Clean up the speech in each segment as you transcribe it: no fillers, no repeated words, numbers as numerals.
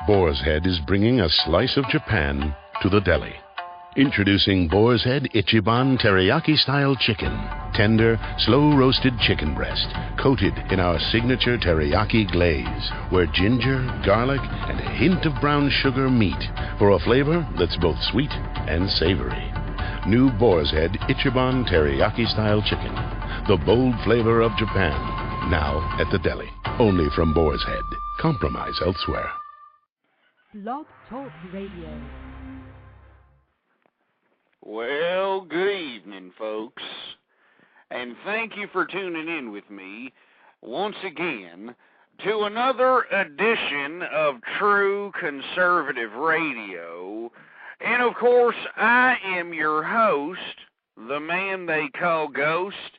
Boar's Head is bringing a slice of Japan to the deli. Introducing Boar's Head Ichiban Teriyaki-style chicken. Tender, slow-roasted chicken breast, coated in our signature teriyaki glaze, where ginger, garlic, and a hint of brown sugar meet for a flavor that's both sweet and savory. New Boar's Head Ichiban Teriyaki-style chicken. The bold flavor of Japan. Now at the deli. Only from Boar's Head. Compromise elsewhere. Blog Talk Radio. Well, good evening, folks, and thank you for tuning in with me once again to another edition of True Conservative Radio. And, of course, I am your host, the man they call Ghost,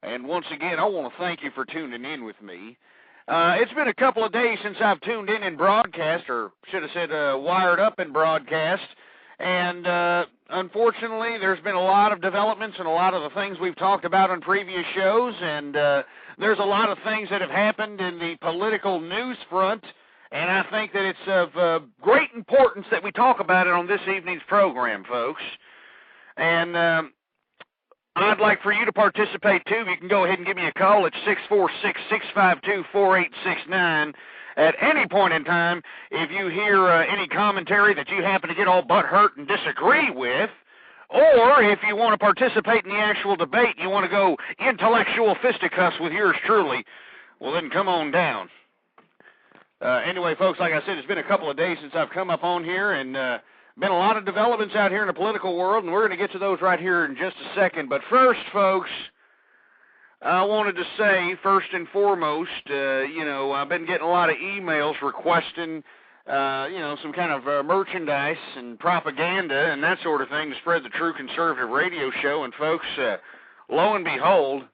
and once again, I want to thank you for tuning in with me. It's been a couple of days since I've tuned in broadcast, or should have said wired up in broadcast, and unfortunately, there's been a lot of developments and a lot of the things we've talked about on previous shows, and there's a lot of things that have happened in the political news front, and I think that it's of great importance that we talk about it on this evening's program, folks. And I'd like for you to participate, too. You can go ahead and give me a call at 646-652-4869 at any point in time. If you hear any commentary that you happen to get all butthurt and disagree with, or if you want to participate in the actual debate, you want to go intellectual fisticuffs with yours truly, well, then come on down. Anyway, folks, like I said, it's been a couple of days since I've come up on here, and been a lot of developments out here in the political world, and we're going to get to those right here in just a second. But first, folks, I wanted to say, first and foremost, I've been getting a lot of emails requesting, some kind of merchandise and propaganda and that sort of thing to spread the True Conservative Radio show. And, folks, lo and behold,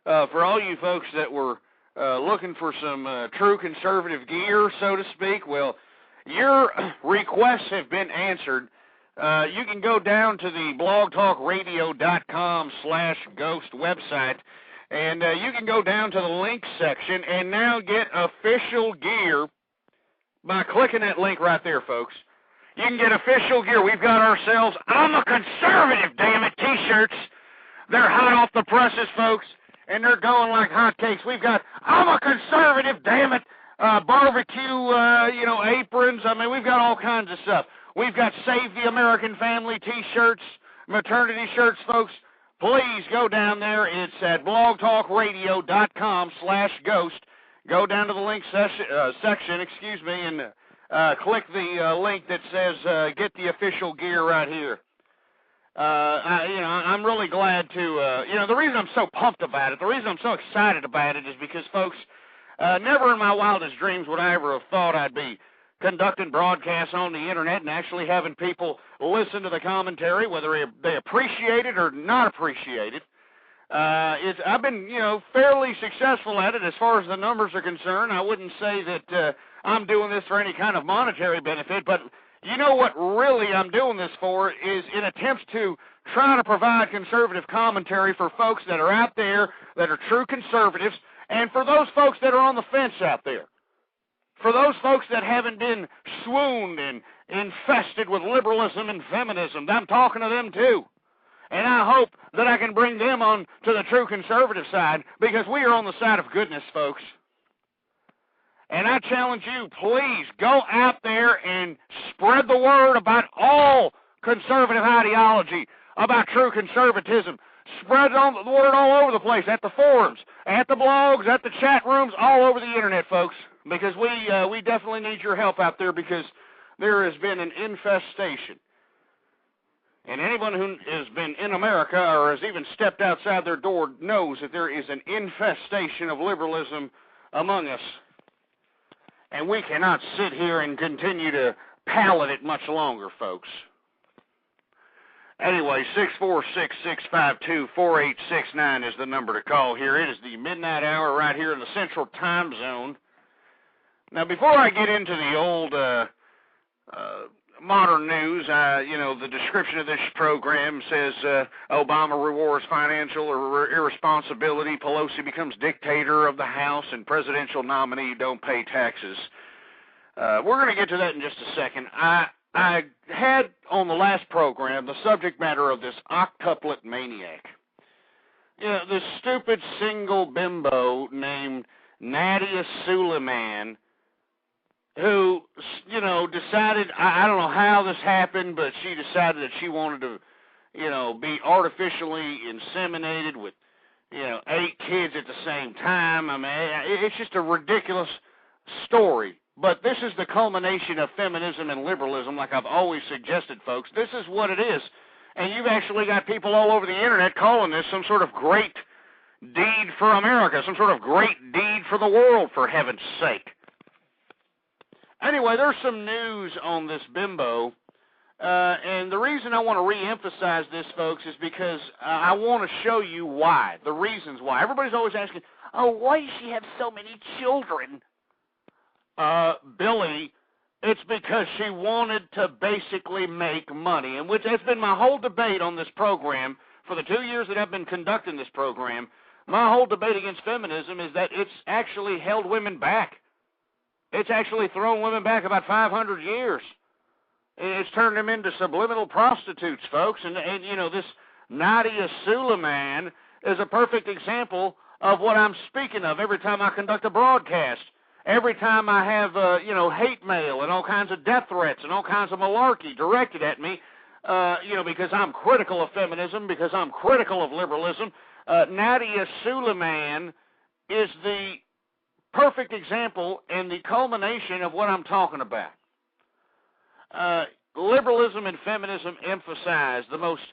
for all you folks that were looking for some True Conservative gear, so to speak, well, your requests have been answered. You can go down to the blogtalkradio.com/ghost website, and you can go down to the link section and now get official gear by clicking that link right there, folks. You can get official gear. We've got ourselves I'm a Conservative, damn it, T-shirts. They're hot off the presses, folks, and they're going like hotcakes. We've got I'm a Conservative, damn it. Barbecue, aprons. I mean, we've got all kinds of stuff. We've got Save the American Family T-shirts, maternity shirts, folks. Please go down there. It's at blogtalkradio.com/ghost. Go down to the link section, and click the link that says get the official gear right here. I'm really glad to, the reason I'm so pumped about it, the reason I'm so excited about it is because, folks, never in my wildest dreams would I ever have thought I'd be conducting broadcasts on the internet and actually having people listen to the commentary, whether they appreciate it or not appreciate it. I've been, fairly successful at it as far as the numbers are concerned. I wouldn't say that I'm doing this for any kind of monetary benefit, but you know what really I'm doing this for is in attempts to try to provide conservative commentary for folks that are out there that are true conservatives, and for those folks that are on the fence out there, for those folks that haven't been swooned and infested with liberalism and feminism, I'm talking to them too. And I hope that I can bring them on to the true conservative side, because we are on the side of goodness, folks. And I challenge you, please go out there and spread the word about all conservative ideology, about true conservatism. Spread the word all over the place, at the forums, at the blogs, at the chat rooms, all over the internet, folks, because we definitely need your help out there, because there has been an infestation. And anyone who has been in America or has even stepped outside their door knows that there is an infestation of liberalism among us. And we cannot sit here and continue to palate it much longer, folks. Anyway, 646-652-4869 is the number to call here. It is the midnight hour right here in the Central Time Zone. Now, before I get into the old modern news, the description of this program says Obama rewards financial irresponsibility, Pelosi becomes dictator of the House, and presidential nominee don't pay taxes. We're going to get to that in just a second. I had on the last program the subject matter of this octuplet maniac. You know, this stupid single bimbo named Nadia Suleiman, who, you know, decided, I don't know how this happened, but she decided that she wanted to, you know, be artificially inseminated with, you know, 8 kids at the same time. I mean, it's just a ridiculous story. But this is the culmination of feminism and liberalism, like I've always suggested, folks. This is what it is. And you've actually got people all over the internet calling this some sort of great deed for America, some sort of great deed for the world, for heaven's sake. Anyway, there's some news on this bimbo, and the reason I want to re-emphasize this, folks, is because I want to show you why, the reasons why. Everybody's always asking, oh, why does she have so many children? Billy, it's because she wanted to basically make money, and which has been my whole debate on this program for the 2 years that I've been conducting this program. My whole debate against feminism is that it's actually held women back. It's actually thrown women back about 500 years. It's turned them into subliminal prostitutes, folks. And you know, this Nadia Suleiman is a perfect example of what I'm speaking of every time I conduct a broadcast. Every time I have, you know, hate mail and all kinds of death threats and all kinds of malarkey directed at me, you know, because I'm critical of feminism, because I'm critical of liberalism, Nadia Suleiman is the perfect example and the culmination of what I'm talking about. Liberalism and feminism emphasize the most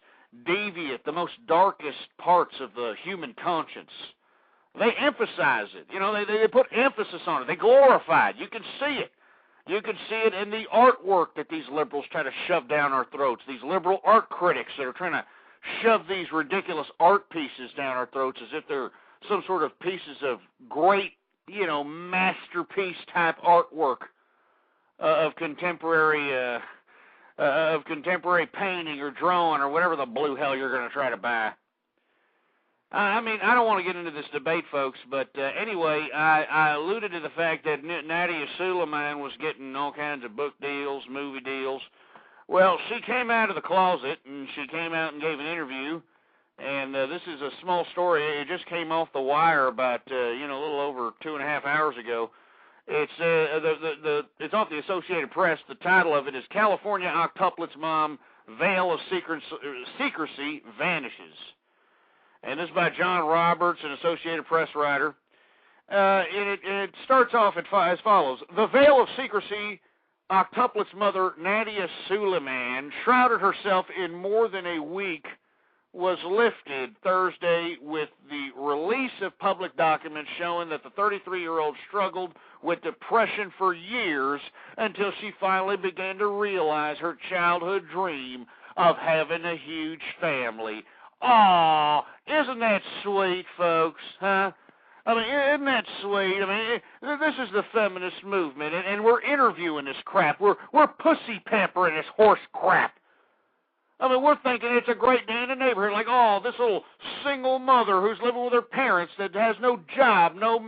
deviant, the most darkest parts of the human conscience. They emphasize it. You know, they put emphasis on it. They glorify it. You can see it. You can see it in the artwork that these liberals try to shove down our throats, these liberal art critics that are trying to shove these ridiculous art pieces down our throats as if they're some sort of pieces of great, you know, masterpiece type artwork of contemporary painting or drawing or whatever the blue hell you're going to try to buy. I mean, I don't want to get into this debate, folks, but anyway, I alluded to the fact that Nadia Suleiman was getting all kinds of book deals, movie deals. Well, she came out of the closet, and she came out and gave an interview, and this is a small story. It just came off the wire about, you know, a little over 2.5 hours ago. It's off the Associated Press. The title of it is California Octuplet's Mom, Veil of Secrecy Vanishes. And this is by John Roberts, an Associated Press writer. It starts off as follows. The veil of secrecy, octuplet's mother, Nadia Suleiman, shrouded herself in more than a week, was lifted Thursday with the release of public documents showing that the 33-year-old struggled with depression for years until she finally began to realize her childhood dream of having a huge family. Aw, isn't that sweet, folks, huh? I mean, isn't that sweet? I mean, this is the feminist movement, and we're interviewing this crap. We're pussy pampering this horse crap. I mean, we're thinking it's a great day in the neighborhood, like, oh, this little single mother who's living with her parents that has no job, no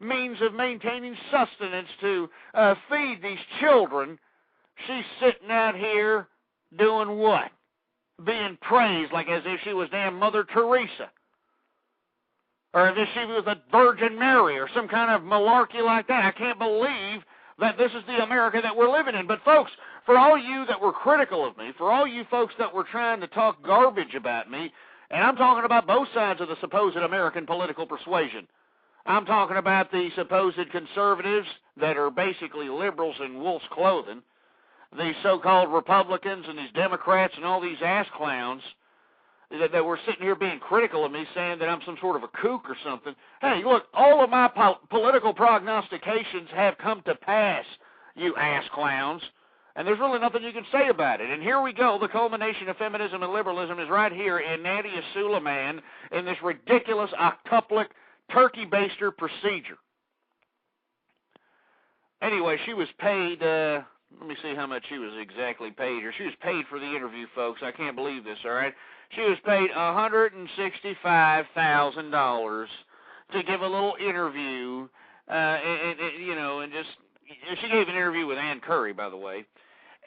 means of maintaining sustenance to feed these children. She's sitting out here doing what? Being praised like as if she was damn Mother Teresa. Or as if she was the Virgin Mary or some kind of malarkey like that. I can't believe that this is the America that we're living in. But folks, for all you that were critical of me, for all you folks that were trying to talk garbage about me, and I'm talking about both sides of the supposed American political persuasion. I'm talking about the supposed conservatives that are basically liberals in wolf's clothing, these so-called Republicans and these Democrats and all these ass clowns that were sitting here being critical of me, saying that I'm some sort of a kook or something. Hey, look, all of my political prognostications have come to pass, you ass clowns, and there's really nothing you can say about it. And here we go. The culmination of feminism and liberalism is right here in Nadia Suleiman in this ridiculous octuplet turkey baster procedure. Anyway, she was paid... let me see how much she was exactly paid here. She was paid for the interview, folks. I can't believe this, all right? She was paid $165,000 to give a little interview, and just, she gave an interview with Ann Curry, by the way.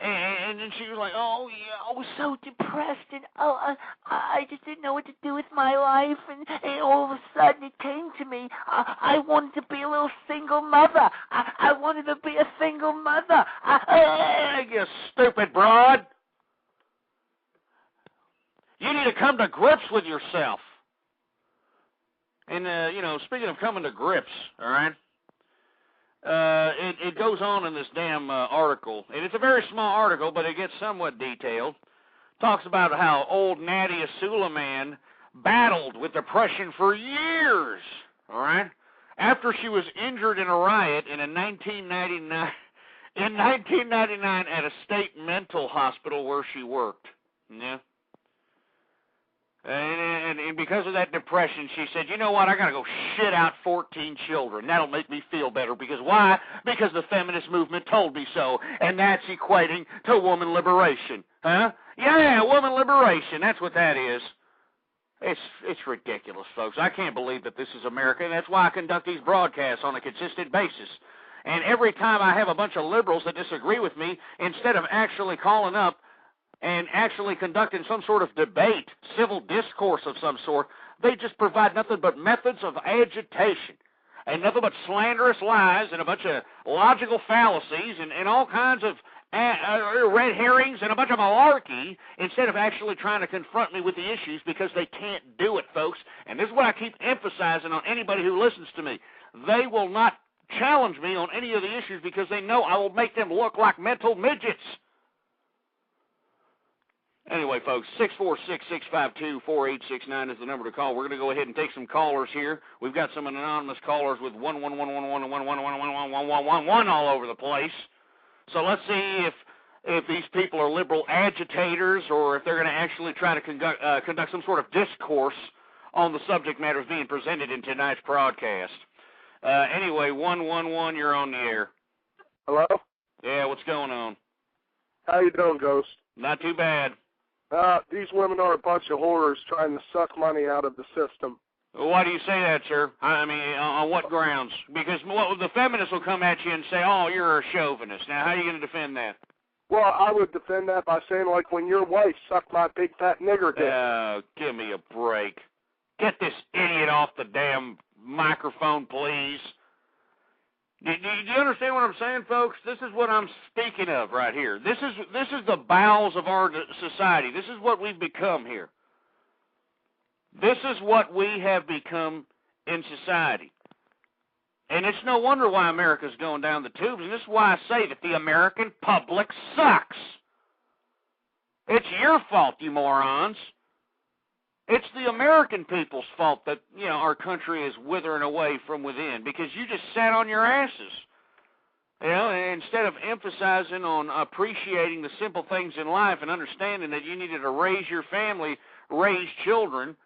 And then she was like, oh, yeah, I was so depressed, and I just didn't know what to do with my life, and all of a sudden it came to me. I wanted to be a little single mother. I wanted to be a single mother. You stupid broad. You need to come to grips with yourself. And, speaking of coming to grips, all right, it goes on in this damn article. And it's a very small article, but it gets somewhat detailed. Talks about how old Nadia Suleiman battled with depression for years, all right, after she was injured in a riot in 1999 at a state mental hospital where she worked. Yeah. And because of that depression, she said, you know what, I got to go shit out 14 children. That'll make me feel better. Because why? Because the feminist movement told me so. And that's equating to woman liberation. Huh? Yeah, woman liberation. That's what that is. It's ridiculous, folks. I can't believe that this is America. And that's why I conduct these broadcasts on a consistent basis. And every time I have a bunch of liberals that disagree with me, instead of actually calling up and actually conducting some sort of debate, civil discourse of some sort, they just provide nothing but methods of agitation and nothing but slanderous lies and a bunch of logical fallacies and all kinds of red herrings and a bunch of malarkey instead of actually trying to confront me with the issues, because they can't do it, folks. And this is what I keep emphasizing on anybody who listens to me. They will not challenge me on any of the issues because they know I will make them look like mental midgets. Anyway, folks, 646-652-4869 is the number to call. We're going to go ahead and take some callers here. We've got some anonymous callers with 11111 and 1111111 all over the place. So let's see if these people are liberal agitators or if they're going to actually try to conduct some sort of discourse on the subject matters being presented in tonight's broadcast. Anyway, 111, you're on the air. Hello? Yeah, what's going on? How you doing, Ghost? Not too bad. These women are a bunch of whores trying to suck money out of the system. Why do you say that, sir? I mean, on what grounds? Because the feminists will come at you and say, oh, you're a chauvinist. Now, how are you going to defend that? Well, I would defend that by saying, like, when your wife sucked my big fat nigger dick. Give me a break. Get this idiot off the damn microphone, please. Do you understand what I'm saying, folks? This is what I'm speaking of right here. This is the bowels of our society. This is what we've become here. This is what we have become in society. And it's no wonder why America's going down the tubes, and this is why I say that the American public sucks. It's your fault, you morons. It's the American people's fault that, our country is withering away from within, because you just sat on your asses. Instead of emphasizing on appreciating the simple things in life and understanding that you needed to raise your family, raise children,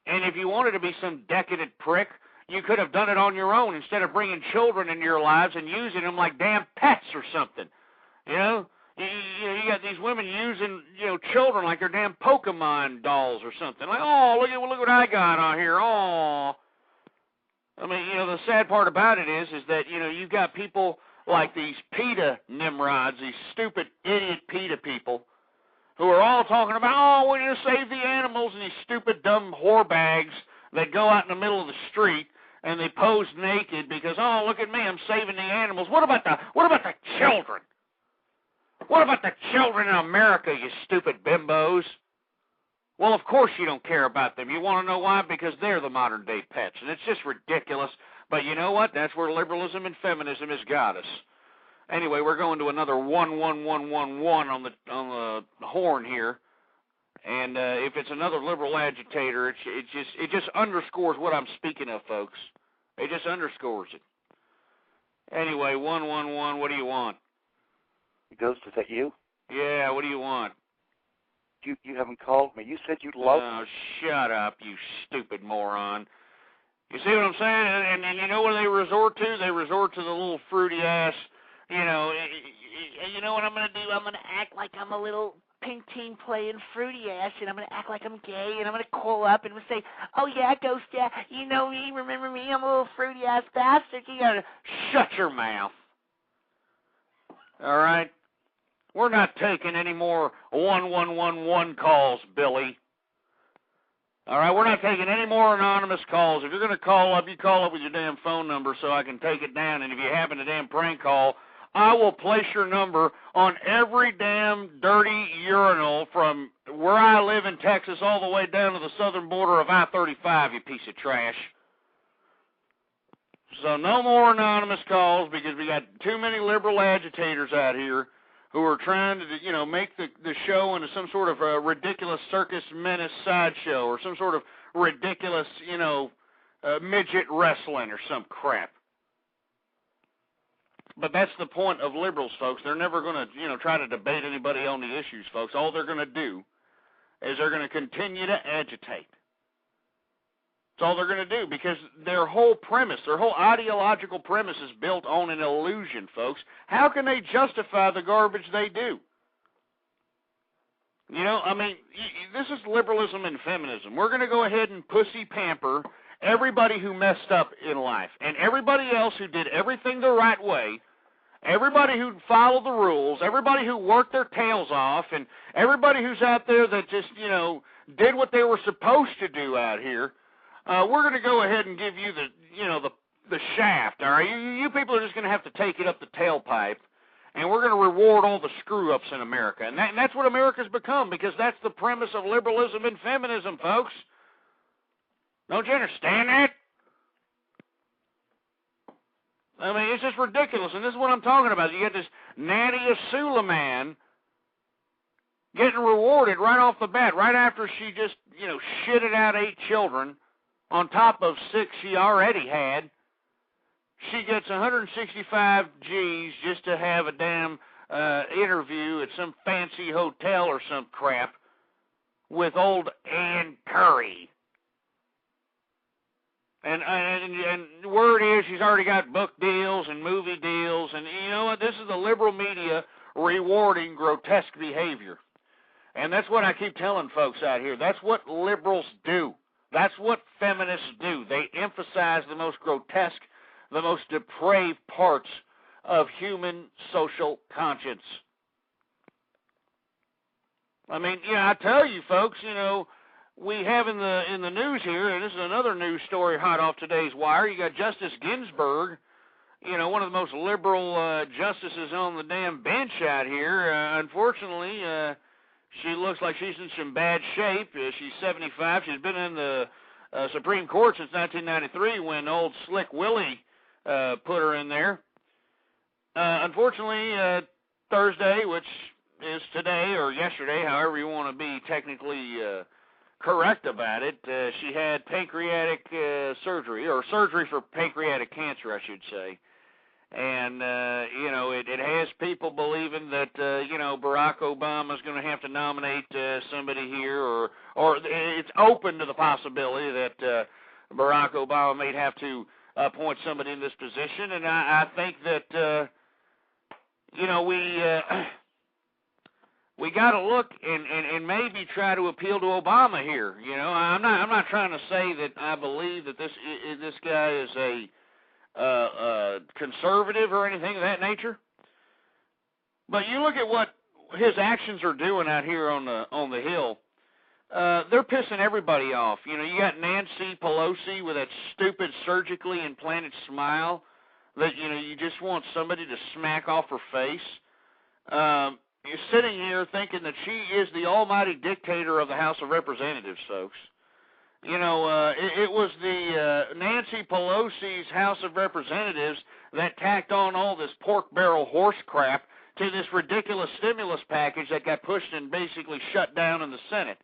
and if you wanted to be some decadent prick, you could have done it on your own instead of bringing children into your lives and using them like damn pets or something. You got these women using, children like they're damn Pokemon dolls or something. Like, oh, look what I got on here. Oh. I mean, the sad part about it is that, you've got people like these PETA Nimrods, these stupid idiot PETA people, who are all talking about, oh, we need to save the animals, and these stupid dumb whore bags that go out in the middle of the street and they pose naked because, oh, look at me, I'm saving the animals. What about the children? What about the children in America, you stupid bimbos? Well, of course you don't care about them. You want to know why? Because they're the modern-day pets, and it's just ridiculous. But you know what? That's where liberalism and feminism has got us. Anyway, we're going to another 11111 on the horn here, and if it's another liberal agitator, it just underscores what I'm speaking of, folks. It just underscores it. Anyway, 111, what do you want? Ghost, is that you? Yeah, what do you want? You haven't called me. You said you'd love me. Oh, shut up, you stupid moron. You see what I'm saying? And you know what they resort to? They resort to the little fruity ass, you know what I'm going to do? I'm going to act like I'm a little pink teen playing fruity ass, and I'm going to act like I'm gay, and I'm going to call up and say, oh, yeah, Ghost, yeah, you know me, remember me, I'm a little fruity ass bastard. You got to shut your mouth. All right? We're not taking any more 1111 calls, Billy. All right, we're not taking any more anonymous calls. If you're going to call up, you call up with your damn phone number so I can take it down. And if you happen to damn prank call, I will place your number on every damn dirty urinal from where I live in Texas all the way down to the southern border of I-35, you piece of trash. So no more anonymous calls because we got too many liberal agitators out here who are trying to, make the show into some sort of a ridiculous circus menace sideshow or some sort of ridiculous, midget wrestling or some crap. But that's the point of liberals, folks. They're never going to, try to debate anybody on the issues, folks. All they're going to do is they're going to continue to agitate. That's all they're going to do because their whole premise, their whole ideological premise is built on an illusion, folks. How can they justify the garbage they do? This is liberalism and feminism. We're going to go ahead and pussy pamper everybody who messed up in life and everybody else who did everything the right way, everybody who followed the rules, everybody who worked their tails off, and everybody who's out there that just, did what they were supposed to do out here. We're going to go ahead and give you the shaft, all right? You people are just going to have to take it up the tailpipe, and we're going to reward all the screw-ups in America. And that's what America's become because that's the premise of liberalism and feminism, folks. Don't you understand that? I mean, it's just ridiculous, and this is what I'm talking about. You get this Nadia Suleiman getting rewarded right off the bat, right after she just, shitted out 8 children on top of 6 she already had. She gets 165 G's just to have a damn interview at some fancy hotel or some crap with old Ann Curry. And the word is she's already got book deals and movie deals, and you know what? This is the liberal media rewarding grotesque behavior. And that's what I keep telling folks out here. That's what liberals do. That's what feminists do. They emphasize the most grotesque, the most depraved parts of human social conscience. I mean, I tell you folks, we have in the news here, and this is another news story hot off today's wire, you got Justice Ginsburg, one of the most liberal justices on the damn bench out here. Unfortunately, she looks like she's in some bad shape. She's 75. She's been in the Supreme Court since 1993 when old Slick Willie put her in there. Unfortunately, Thursday, which is today or yesterday, however you want to be technically correct about it, she had pancreatic surgery, or surgery for pancreatic cancer, I should say. And, it has people believing that, Barack Obama is going to have to nominate somebody here, or it's open to the possibility that Barack Obama may have to appoint somebody in this position. And I think that, we got to look and maybe try to appeal to Obama here. I'm not trying to say that I believe that this guy is a conservative or anything of that nature. But you look at what his actions are doing out here on the Hill. They're pissing everybody off. You got Nancy Pelosi with that stupid surgically implanted smile that, you just want somebody to smack off her face. You're sitting here thinking that she is the almighty dictator of the House of Representatives, folks. It was the Nancy Pelosi's House of Representatives that tacked on all this pork barrel horse crap to this ridiculous stimulus package that got pushed and basically shut down in the Senate.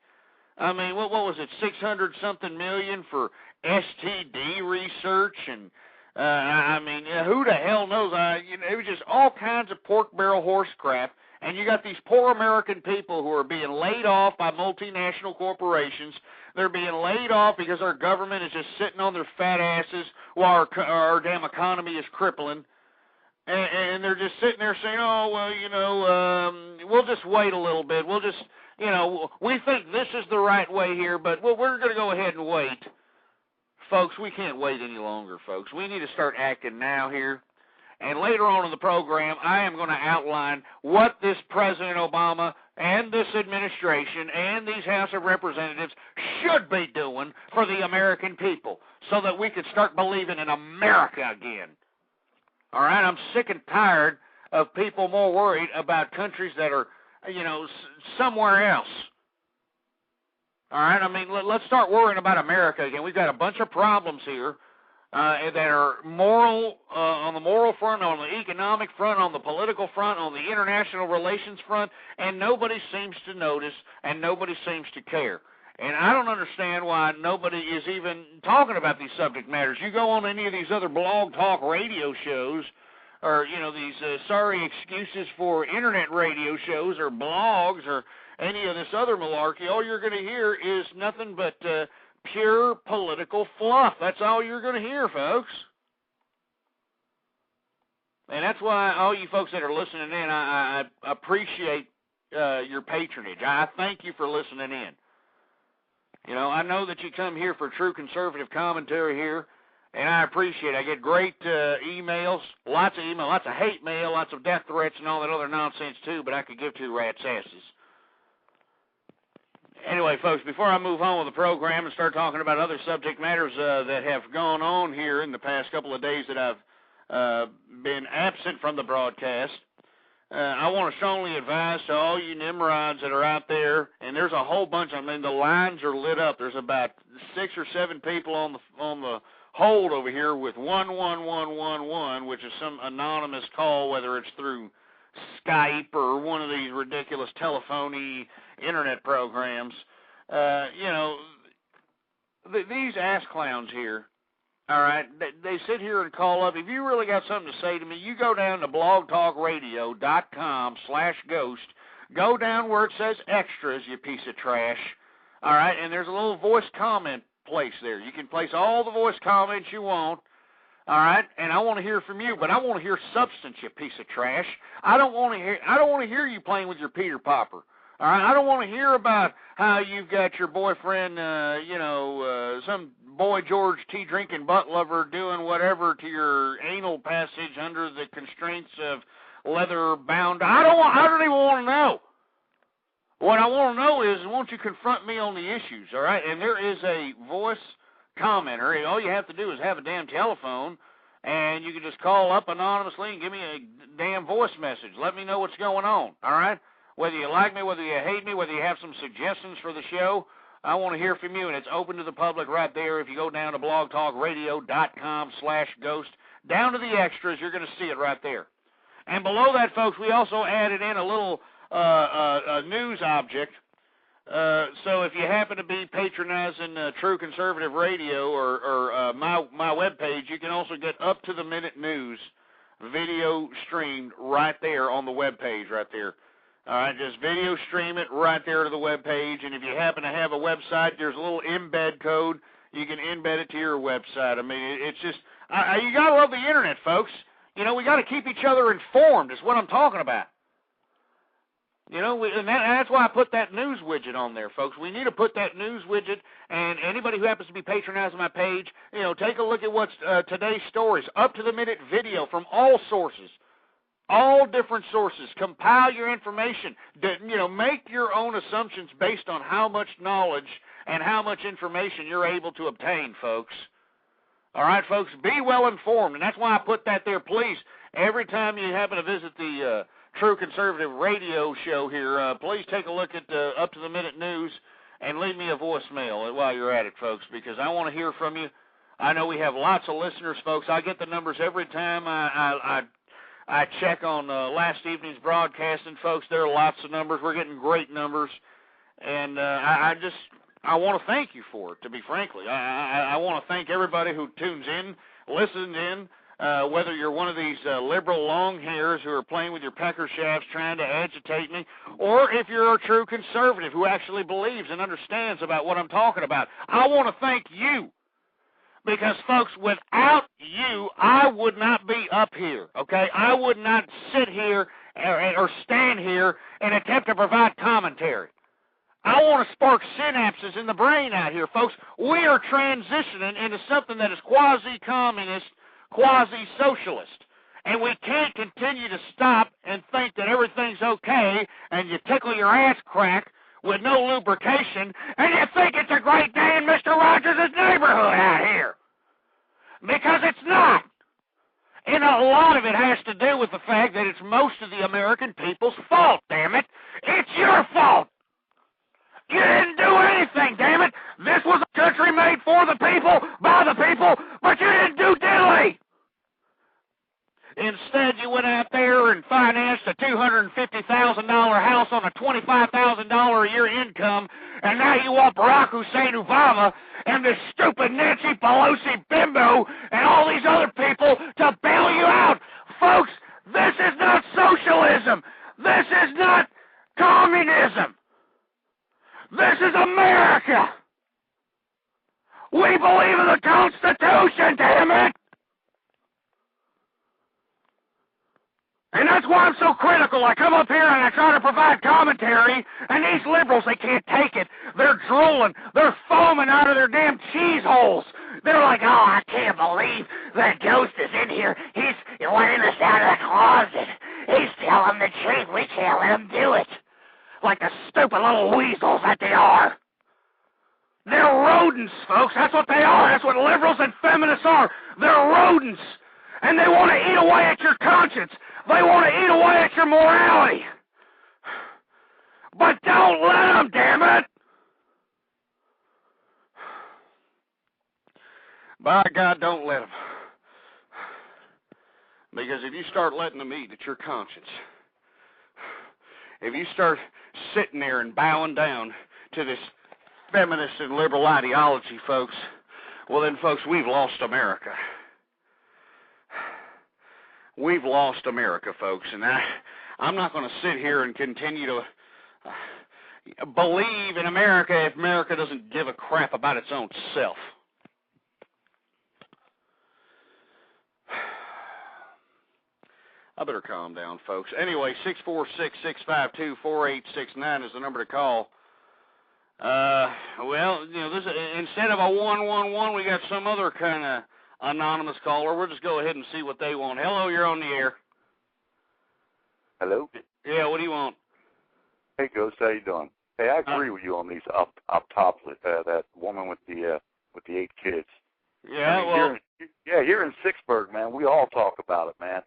I mean, what was it, 600-something million for STD research? And, who the hell knows? It was just all kinds of pork barrel horse crap. And you got these poor American people who are being laid off by multinational corporations. They're being laid off because our government is just sitting on their fat asses while our damn economy is crippling. And they're just sitting there saying, we'll just wait a little bit. We'll just, we think this is the right way here, but we're going to go ahead and wait. Folks, we can't wait any longer, folks. We need to start acting now here. And later on in the program, I am going to outline what this President Obama and this administration and these House of Representatives should be doing for the American people so that we could start believing in America again. All right, I'm sick and tired of people more worried about countries that are, somewhere else. All right, I mean, let's start worrying about America again. We've got a bunch of problems here that are moral, on the moral front, on the economic front, on the political front, on the international relations front, and nobody seems to notice and nobody seems to care. And I don't understand why nobody is even talking about these subject matters. You go on any of these other blog talk radio shows or, these sorry excuses for internet radio shows or blogs or any of this other malarkey, all you're going to hear is nothing but pure political fluff. That's all you're going to hear, folks. And that's why all you folks that are listening in, I appreciate your patronage. I thank you for listening in. I know that you come here for true conservative commentary here, and I appreciate it. I get great emails, lots of hate mail, lots of death threats and all that other nonsense too, but I could give two rats' asses. Anyway, folks, before I move on with the program and start talking about other subject matters that have gone on here in the past couple of days that I've been absent from the broadcast, I want to strongly advise to all you Nimrods that are out there, and there's a whole bunch. I mean, the lines are lit up. There's about 6 or 7 people on the hold over here with 11111, which is some anonymous call, whether it's through Skype or one of these ridiculous telephony internet programs. These ass clowns here, all right, they sit here and call up. If you really got something to say to me, you go down to blogtalkradio.com/ghost. Go down where it says extras, you piece of trash, all right, and there's a little voice comment place there. You can place all the voice comments you want. All right, and I want to hear from you, but I want to hear substance, you piece of trash. I don't want to hear you playing with your Peter Popper. All right, I don't want to hear about how you've got your boyfriend, some boy George T. drinking butt lover doing whatever to your anal passage under the constraints of leather bound. I don't even want to know. What I want to know is, won't you confront me on the issues? All right, and there is a voice commenter. All you have to do is have a damn telephone, and you can just call up anonymously and give me a damn voice message. Let me know what's going on, all right? Whether you like me, whether you hate me, whether you have some suggestions for the show, I want to hear from you, and it's open to the public right there. If you go down to blogtalkradio.com/ghost, down to the extras, you're going to see it right there. And below that, folks, we also added in a little a news object. So if you happen to be patronizing True Conservative Radio or my webpage, you can also get up-to-the-minute news video streamed right there on the webpage right there. All right, just video stream it right there to the webpage, and if you happen to have a website, there's a little embed code. You can embed it to your website. I mean, it's just, you got to love the Internet, folks. We got to keep each other informed is what I'm talking about. And that's why I put that news widget on there, folks. We need to put that news widget, and anybody who happens to be patronizing my page, take a look at what's today's stories, up-to-the-minute video from all sources, all different sources. Compile your information. Make your own assumptions based on how much knowledge and how much information you're able to obtain, folks. All right, folks, be well informed, and that's why I put that there. Please, every time you happen to visit the True Conservative Radio show here, please take a look at up-to-the-minute news and leave me a voicemail while you're at it, folks, because I want to hear from you. I know we have lots of listeners, folks. I get the numbers every time I check on last evening's broadcasting, folks. There are lots of numbers. We're getting great numbers, and I want to thank you for it, to be frankly. I want to thank everybody who tunes in, listens in, whether you're one of these liberal long hairs who are playing with your pecker shafts trying to agitate me, or if you're a true conservative who actually believes and understands about what I'm talking about. I want to thank you. Because, folks, without you, I would not be up here, okay? I would not sit here or stand here and attempt to provide commentary. I want to spark synapses in the brain out here, folks. We are transitioning into something that is quasi-communist, quasi-socialist. And we can't continue to stop and think that everything's okay and you tickle your ass crack with no lubrication and you think it's a great day in Mr. Rogers' neighborhood out here. Because it's not. And a lot of it has to do with the fact that it's most of the American people's fault, damn it. It's your fault. You didn't do anything, damn it. This was a country made for the people, by the people, but you didn't do diddly. Instead, you went out there and financed a $250,000 house on a $25,000 a year income, and now you want Barack Hussein Obama and this stupid Nancy Pelosi bimbo and all these other people to bail you out. Folks, this is not socialism. This is not communism. This is America. We believe in the Constitution, damn it. And that's why I'm so critical. I come up here and I try to provide commentary, and these liberals, they can't take it. They're drooling. They're foaming out of their damn cheese holes. They're like, oh, I can't believe that ghost is in here. He's letting us out of the closet. He's telling the truth. We can't let him do it. Like the stupid little weasels that they are. They're rodents, folks. That's what they are. That's what liberals and feminists are. They're rodents. And they want to eat away at your conscience. They want to eat away at your morality. But don't let them, damn it. By God, don't let them. Because if you start letting them eat at your conscience, if you start sitting there and bowing down to this feminist and liberal ideology, folks, well then, folks, we've lost America. We've lost America, folks, and I'm not going to sit here and continue to believe in America if America doesn't give a crap about its own self. I better calm down, folks. Anyway, 646-652-4869 is the number to call. Well, you know, this instead of a 111, we got some other kind of anonymous caller. We'll just go ahead and see what they want. Hello, you're on the air. Hello? Yeah, what do you want? Hey, Ghost, how you doing? Hey, I agree with you on these up top, that woman with the 8 kids. Yeah, I mean, here in Sixburg, man, we all talk about it, man.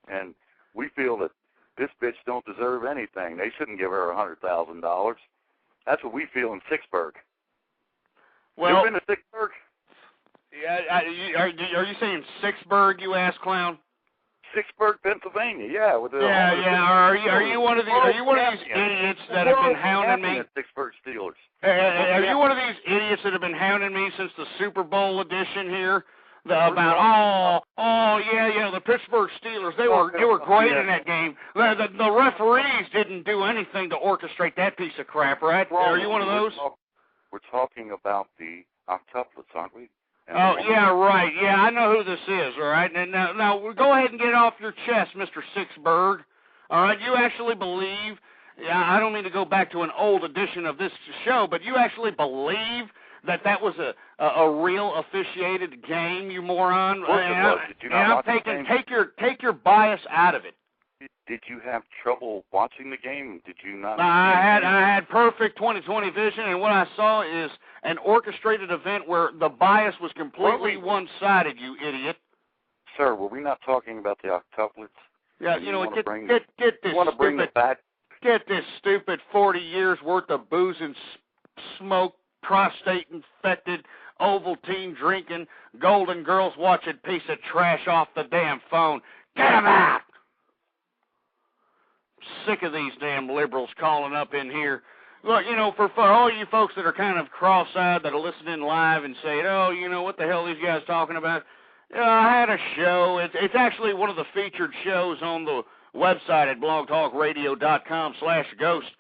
And we feel that this bitch don't deserve anything. They shouldn't give her $100,000. That's what we feel in Sixburg. Well, you been to Sixburg? Yeah, are you saying Sixburg, you ass clown? Sixburg, Pennsylvania, yeah. With the Are you one of these idiots that have been hounding me? Sixburg Steelers. Are you one of these idiots that have been hounding me since the Super Bowl edition here? About the Pittsburgh Steelers, they were great in that game. The referees didn't do anything to orchestrate that piece of crap, right? Are you one of those? We're talking about the octuplets, aren't we? Oh, yeah, right. Yeah, I know who this is, all right? And now go ahead and get it off your chest, Mr. Sixburg. All right, you actually believe, I don't mean to go back to an old edition of this show, but you actually believe that was a real officiated game, you moron? Take your bias out of it. Did you have trouble watching the game? Did you not? I had perfect 20/20 vision, and what I saw is an orchestrated event where the bias was completely one-sided, you idiot. Sir, were we not talking about the octuplets? Yeah, get this stupid 40 years worth of booze and smoke, prostate-infected, Ovaltine drinking, Golden Girls watching piece of trash off the damn phone. Get them out! Sick of these damn liberals calling up in here. Look, for all you folks that are kind of cross-eyed that are listening live and saying, oh, what the hell are these guys talking about? I had a show. It's actually one of the featured shows on the website at blogtalkradio.com/ghost.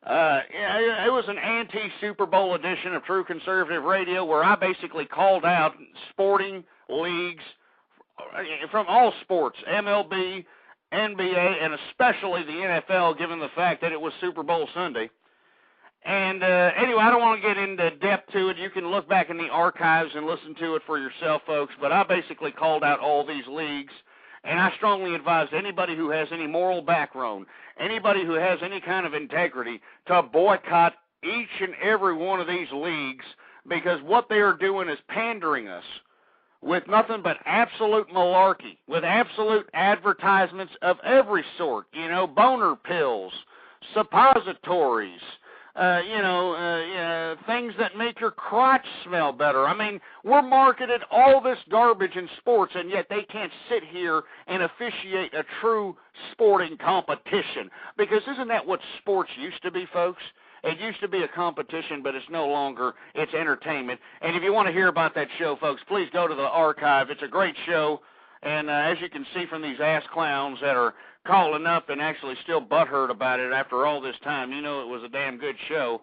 It was an anti-Super Bowl edition of True Conservative Radio where I basically called out sporting leagues from all sports, MLB, NBA, and especially the NFL, given the fact that it was Super Bowl Sunday. And anyway, I don't want to get into depth to it. You can look back in the archives and listen to it for yourself, folks. But I basically called out all these leagues And I strongly advise anybody who has any moral background, anybody who has any kind of integrity, to boycott each and every one of these leagues, because what they are doing is pandering us with nothing but absolute malarkey, with absolute advertisements of every sort, boner pills, suppositories, things that make your crotch smell better. I mean, we're marketed all this garbage in sports, and yet they can't sit here and officiate a true sporting competition. Because isn't that what sports used to be, folks? It used to be a competition, but it's no longer. It's entertainment. And if you want to hear about that show, folks, please go to the archive. It's a great show. And as you can see from these ass clowns that are calling up and actually still butthurt about it after all this time, it was a damn good show.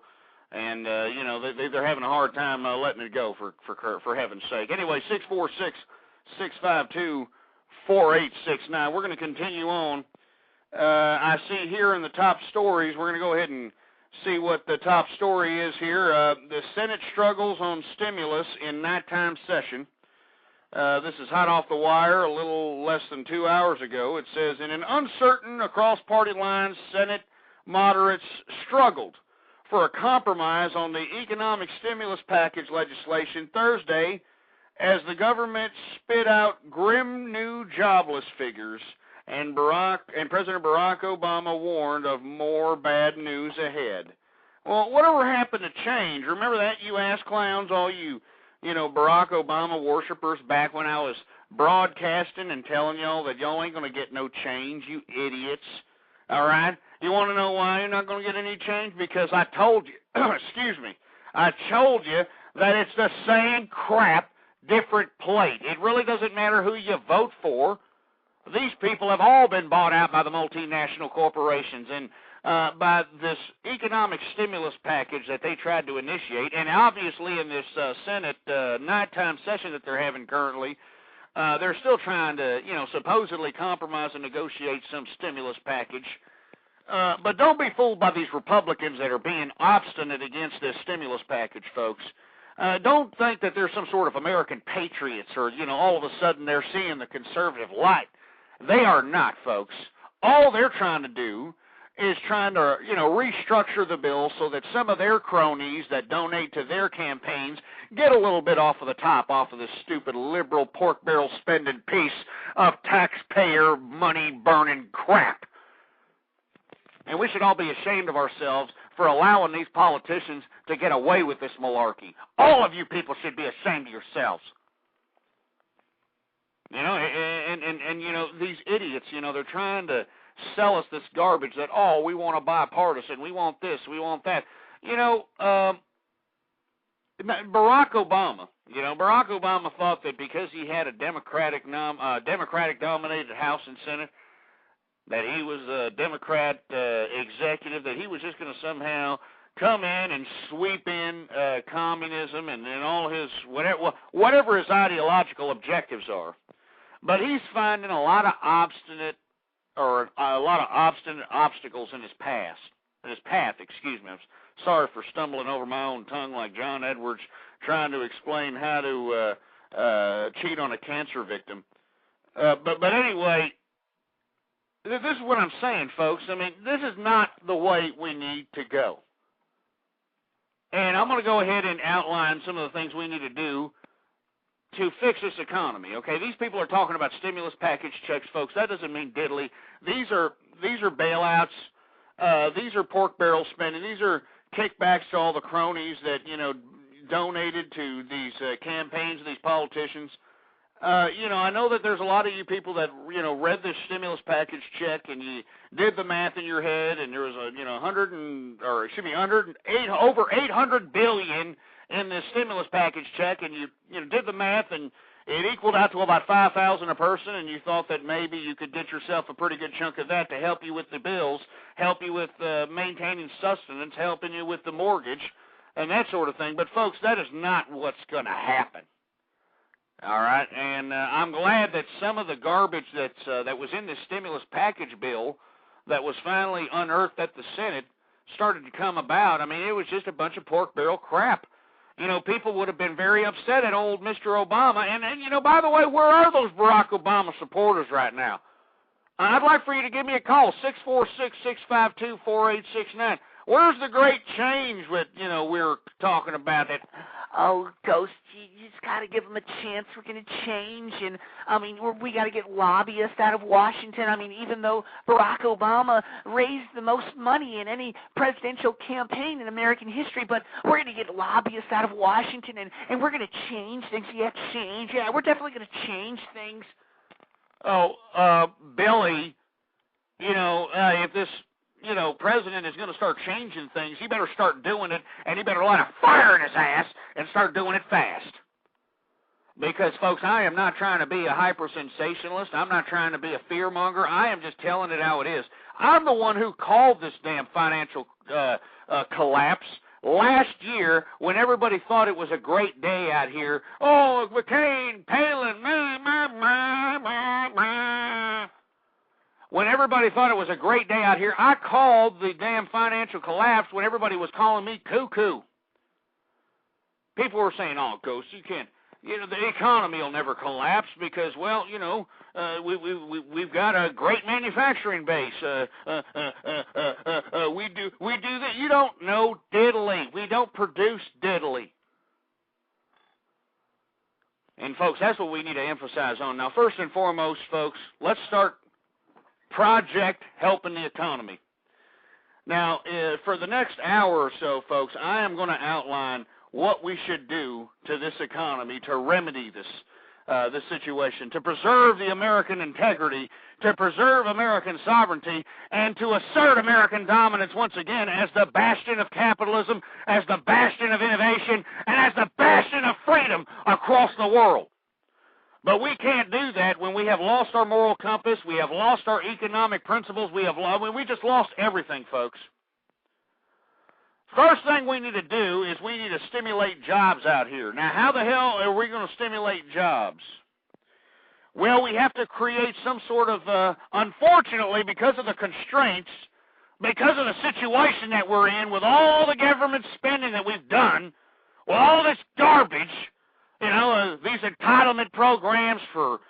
And, they're having a hard time letting it go, for heaven's sake. Anyway, 646-652-4869. We're going to continue on. I see here in the top stories, we're going to go ahead and see what the top story is here. The Senate struggles on stimulus in nighttime session. This is hot off the wire a little less than 2 hours ago. It says, in an uncertain across party lines, Senate moderates struggled for a compromise on the economic stimulus package legislation Thursday as the government spit out grim new jobless figures, and President Barack Obama warned of more bad news ahead. Well, whatever happened to change? Remember that, you ass clowns, all you Barack Obama worshipers, back when I was broadcasting and telling y'all that y'all ain't going to get no change, you idiots. All right? You want to know why you're not going to get any change? Because I told you, I told you that it's the same crap, different plate. It really doesn't matter who you vote for. These people have all been bought out by the multinational corporations and by this economic stimulus package that they tried to initiate. And obviously in this Senate nighttime session that they're having currently, they're still trying to, supposedly compromise and negotiate some stimulus package. But don't be fooled by these Republicans that are being obstinate against this stimulus package, folks. Don't think that they're some sort of American patriots or, all of a sudden they're seeing the conservative light. They are not, folks. All they're trying to do is trying to, restructure the bill so that some of their cronies that donate to their campaigns get a little bit off of the top, off of this stupid liberal pork barrel spending piece of taxpayer money burning crap. And we should all be ashamed of ourselves for allowing these politicians to get away with this malarkey. All of you people should be ashamed of yourselves. These idiots, they're trying to sell us this garbage that, we want a bipartisan, we want this, we want that. Barack Obama thought that because he had a Democratic-dominated House and Senate, that he was a Democrat executive, that he was just going to somehow come in and sweep in communism and all his, whatever his ideological objectives are. But he's finding a lot of obstinate obstacles in his path. I'm sorry for stumbling over my own tongue like John Edwards trying to explain how to cheat on a cancer victim. But anyway, this is what I'm saying, folks. I mean, this is not the way we need to go. And I'm going to go ahead and outline some of the things we need to do to fix this economy, okay? These people are talking about stimulus package checks, folks. That doesn't mean diddly. These are bailouts. These are pork barrel spending. These are kickbacks to all the cronies that, donated to these campaigns of these politicians. I know that there's a lot of you people that, read this stimulus package check and you did the math in your head, and there was over $800 billion in this stimulus package check, and you did the math, and it equaled out to about $5,000 a person, and you thought that maybe you could get yourself a pretty good chunk of that to help you with the bills, help you with maintaining sustenance, helping you with the mortgage, and that sort of thing. But, folks, that is not what's going to happen. All right, and I'm glad that some of the garbage that was in this stimulus package bill that was finally unearthed at the Senate started to come about. I mean, it was just a bunch of pork barrel crap. you know, people would have been very upset at old Mr. Obama. And you know, by the way, where are those Barack Obama supporters right now? I'd like for you to give me a call, 646-652-4869. Where's the great change that, you know, we're talking about? That, oh, Ghost, you just got to give them a chance. We're going to change. And, I mean, we got to get lobbyists out of Washington. I mean, even though Barack Obama raised the most money in any presidential campaign in American history, but we're going to get lobbyists out of Washington, and we're going to change things. Yeah, change. Yeah, we're definitely going to change things. Oh, Billy, you know, if this, you know, president is going to start changing things, he better start doing it, and he better light a fire in his ass and start doing it fast. Because, folks, I am not trying to be a hyper-sensationalist. I'm not trying to be a fearmonger. I am just telling it how it is. I'm the one who called this damn financial collapse last year when everybody thought it was a great day out here. Oh, McCain, Palin, When everybody thought it was a great day out here, I called the damn financial collapse when everybody was calling me cuckoo. People were saying, oh, Ghost, you can't, you know, the economy will never collapse because, well, you know, we've got a great manufacturing base. We do that. You don't know diddly. We don't produce diddly. And, folks, that's what we need to emphasize on. Now, first and foremost, folks, let's start Project Helping the Economy. Now, for the next hour or so, folks, I am going to outline what we should do to this economy to remedy this situation, to preserve the American integrity, to preserve American sovereignty, and to assert American dominance once again as the bastion of capitalism, as the bastion of innovation, and as the bastion of freedom across the world. But we can't do that when we have lost our moral compass, we have lost our economic principles, we just lost everything, folks. First thing we need to do is we need to stimulate jobs out here. Now, how the hell are we going to stimulate jobs? Well, we have to create some sort of, unfortunately, because of the constraints, because of the situation that we're in, with all the government spending that we've done, with all this garbage, you know, these entitlement programs for,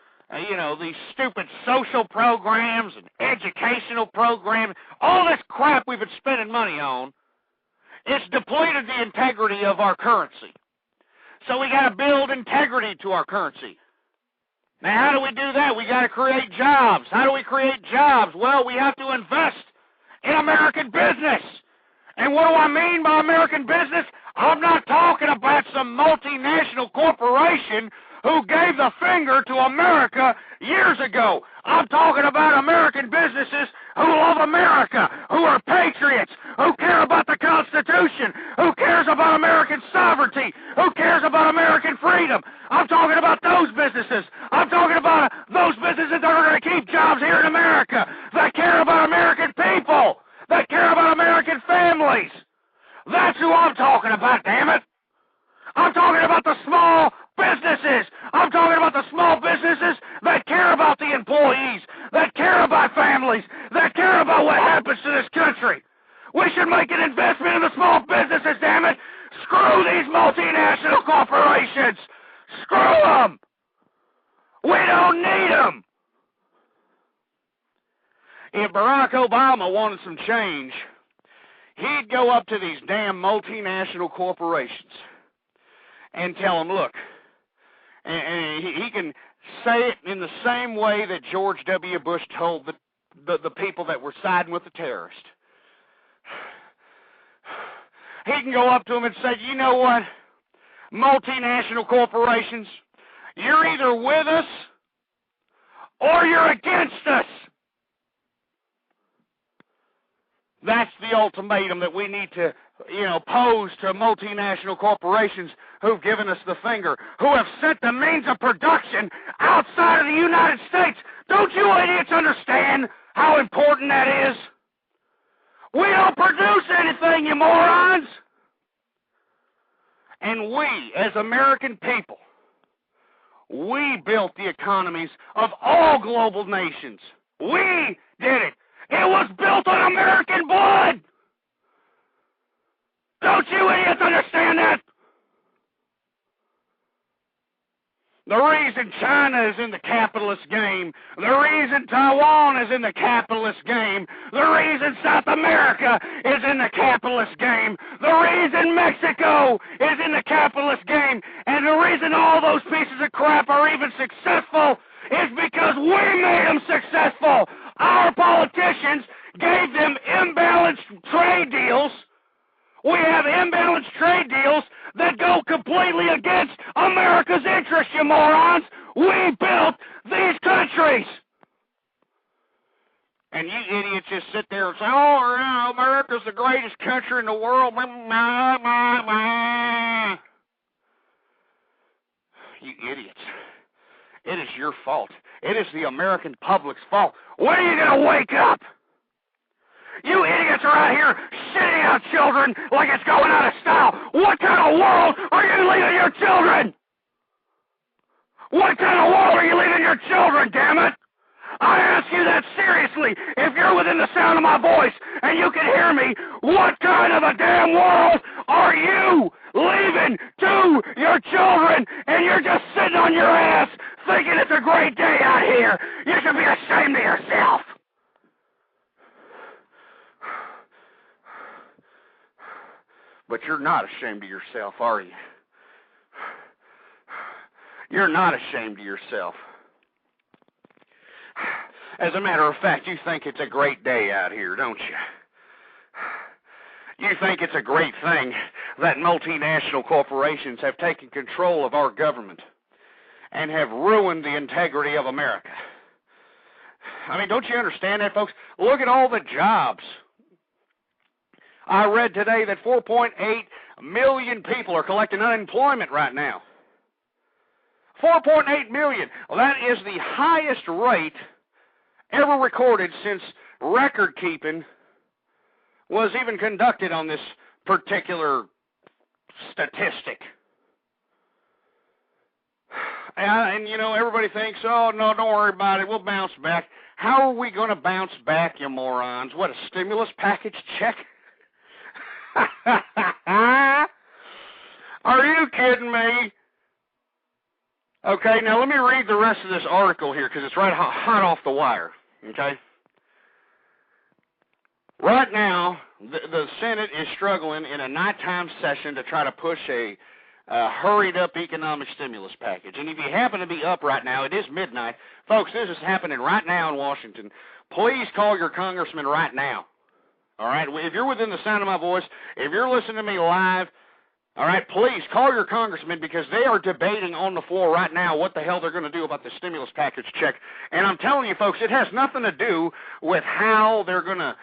you know, these stupid social programs and educational programs, all this crap we've been spending money on, it's depleted the integrity of our currency. So we got to build integrity to our currency. Now, how do we do that? We got to create jobs. How do we create jobs? Well, we have to invest in American business. And what do I mean by American business? I'm not talking about some multinational corporation who gave the finger to America years ago. I'm talking about American businesses who love America, who are patriots, who care about the Constitution, who cares about American sovereignty, who cares about American freedom. I'm talking about those businesses. I'm talking about those businesses that are going to keep jobs here in America, that care about American people, that care about American families. That's who I'm talking about, damn it. I'm talking about the small businesses. I'm talking about the small businesses that care about the employees, that care about families, that care about what happens to this country. We should make an investment in the small businesses, damn it. Screw these multinational corporations. Screw them. We don't need them. If Barack Obama wanted some change, he'd go up to these damn multinational corporations and tell them, look, and he can say it in the same way that George W. Bush told the people that were siding with the terrorist. He can go up to them and say, you know what, multinational corporations, you're either with us or you're against us. That's the ultimatum that we need to, you know, pose to multinational corporations who've given us the finger, who have sent the means of production outside of the United States. Don't you idiots understand how important that is? We don't produce anything, you morons. And we, as American people, we built the economies of all global nations. We did it. It was built on American blood. Don't you idiots understand that? The reason China is in the capitalist game, the reason Taiwan is in the capitalist game, the reason South America is in the capitalist game, the reason Mexico is in the capitalist game, and the reason all those pieces of crap are even successful is because we made them successful. Our politicians gave them imbalanced trade deals. We have imbalanced trade deals that go completely against America's interests, you morons. We built these countries. And you idiots just sit there and say, oh, yeah, America's the greatest country in the world. You idiots. It is your fault. It is the American public's fault. When are you going to wake up? You idiots are out here shitting out children like it's going out of style. What kind of world are you leaving your children? What kind of world are you leaving your children, damn it? I ask you that seriously. If you're within the sound of my voice and you can hear me, what kind of a damn world are you leaving to your children? And you're just sitting on your ass thinking it's a great day out here. You should be ashamed of yourself. But you're not ashamed of yourself, are you? You're not ashamed of yourself. As a matter of fact, you think it's a great day out here, don't you? You think it's a great thing that multinational corporations have taken control of our government and have ruined the integrity of America. I mean, don't you understand that, folks? Look at all the jobs. I read today that 4.8 million people are collecting unemployment right now. 4.8 million. Well, that is the highest rate ever recorded since record keeping was even conducted on this particular statistic. And you know, everybody thinks, oh, no, don't worry about it, we'll bounce back. How are we going to bounce back, you morons? What, a stimulus package check? Are you kidding me? Okay, now let me read the rest of this article here because it's right hot off the wire, okay? Right now, the Senate is struggling in a nighttime session to try to push a hurried-up economic stimulus package. And if you happen to be up right now, it is midnight. Folks, this is happening right now in Washington. Please call your congressman right now. All right? If you're within the sound of my voice, if you're listening to me live, all right, please call your congressman because they are debating on the floor right now what the hell they're going to do about the stimulus package check. And I'm telling you, folks, it has nothing to do with how they're going to,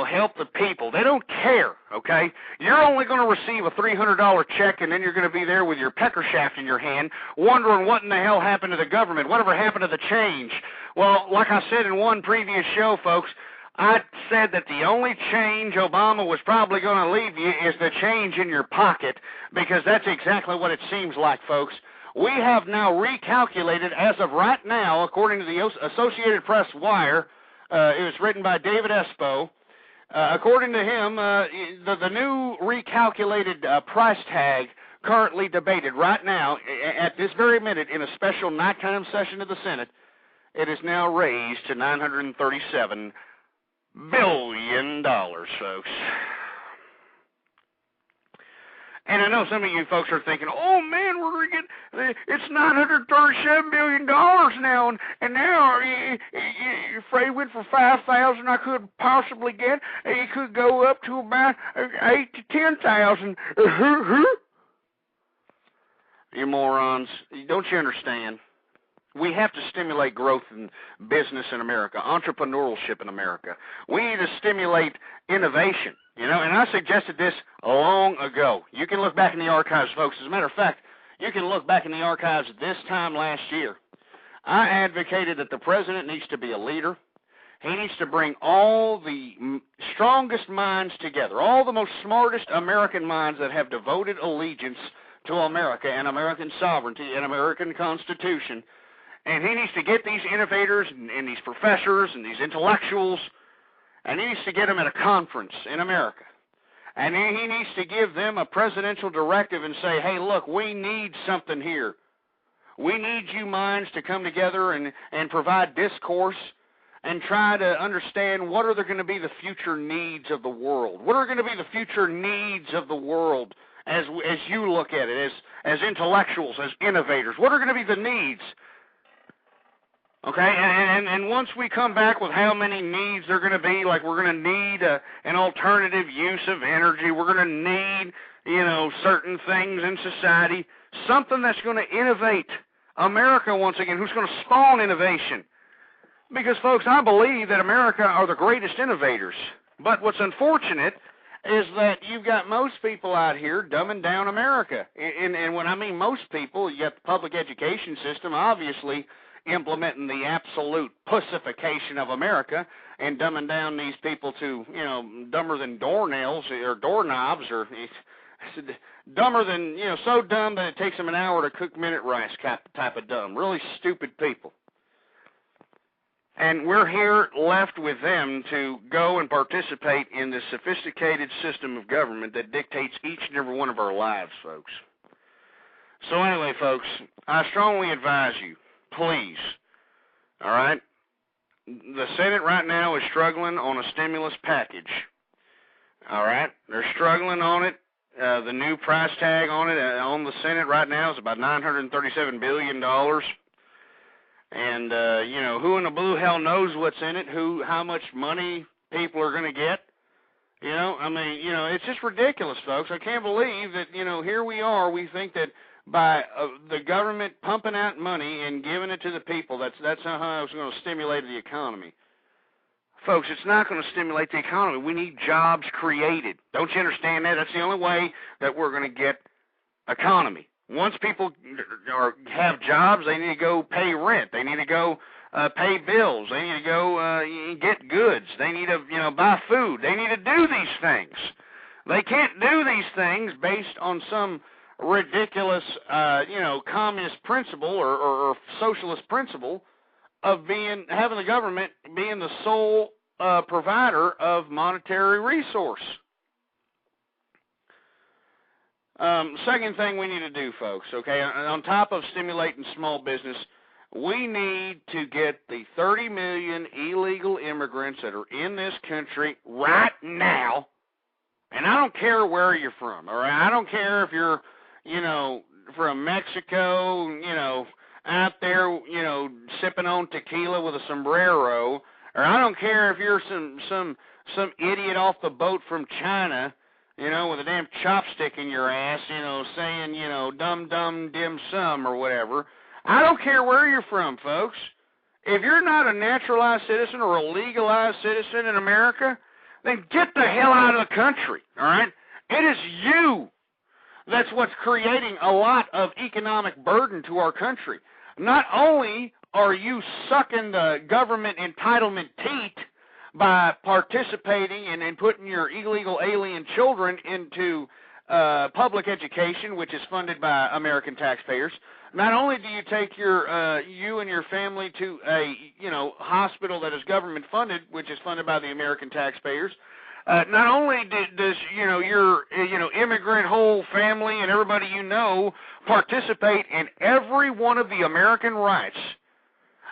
help the people. They don't care, okay? You're only going to receive a $300 check, and then you're going to be there with your pecker shaft in your hand wondering what in the hell happened to the government, whatever happened to the change. Well, like I said in one previous show, folks, I said that the only change Obama was probably going to leave you is the change in your pocket, because that's exactly what it seems like, folks. We have now recalculated, as of right now, according to the Associated Press Wire, it was written by David Espo. According to him, the new recalculated price tag currently debated right now, at this very minute, in a special nighttime session of the Senate, it is now raised to $937 billion, folks. And I know some of you folks are thinking, oh, man, we're going to get, it's $937 billion now, and now Fred went for 5,000 I could possibly get, it could go up to about 8 to 10,000. You morons, don't you understand? We have to stimulate growth in business in America, entrepreneurship in America. We need to stimulate innovation, and I suggested this long ago. You can look back in the archives, folks. As a matter of fact, you can look back in the archives this time last year. I advocated that the president needs to be a leader. He needs to bring all the strongest minds together, all the most smartest American minds that have devoted allegiance to America and American sovereignty and American Constitution. And he needs to get these innovators and these professors and these intellectuals, and he needs to get them at a conference in America. And he needs to give them a presidential directive and say, hey, look, we need something here. We need you minds to come together and provide discourse and try to understand what are going to be the future needs of the world. What are going to be the future needs of the world as you look at it, as intellectuals, as innovators? What are going to be the needs? Okay, and once we come back with how many needs they're going to be, like we're going to need an alternative use of energy, we're going to need, certain things in society, something that's going to innovate America once again, who's going to spawn innovation. Because, folks, I believe that America are the greatest innovators. But what's unfortunate is that you've got most people out here dumbing down America. And when I mean most people, you got the public education system, obviously, implementing the absolute pussification of America and dumbing down these people to, dumber than doornails or doorknobs, or dumber than, so dumb that it takes them an hour to cook minute rice type of dumb. Really stupid people. And we're here left with them to go and participate in this sophisticated system of government that dictates each and every one of our lives, folks. So anyway, folks, I strongly advise you, please, all right, the Senate right now is struggling on a stimulus package, all right? They're struggling on it. The new price tag on it on the Senate right now is about $937 billion. And, who in the blue hell knows what's in it, how much money people are going to get. It's just ridiculous, folks. I can't believe that, here we are. We think that by the government pumping out money and giving it to the people, that's how it's going to stimulate the economy. Folks, it's not going to stimulate the economy. We need jobs created. Don't you understand that? That's the only way that we're going to get economy. Once people have jobs, they need to go pay rent. They need to go pay bills. They need to go get goods. They need to, buy food. They need to do these things. They can't do these things based on some ridiculous, communist principle or socialist principle of having the government being the sole provider of monetary resource. Second thing we need to do, folks, okay, on top of stimulating small business, we need to get the 30 million illegal immigrants that are in this country right now, and I don't care where you're from, all right? I don't care if you're, from Mexico, out there, sipping on tequila with a sombrero, or I don't care if you're some idiot off the boat from China, with a damn chopstick in your ass, saying, dum dum dim sum or whatever. I don't care where you're from, folks. If you're not a naturalized citizen or a legalized citizen in America, then get the hell out of the country, all right? It is you that's what's creating a lot of economic burden to our country. Not only are you sucking the government entitlement teat by participating and putting your illegal alien children into public education, which is funded by American taxpayers. Not only do you take you and your family to a hospital that is government funded, which is funded by the American taxpayers. Not only does your immigrant whole family and everybody participate in every one of the American rights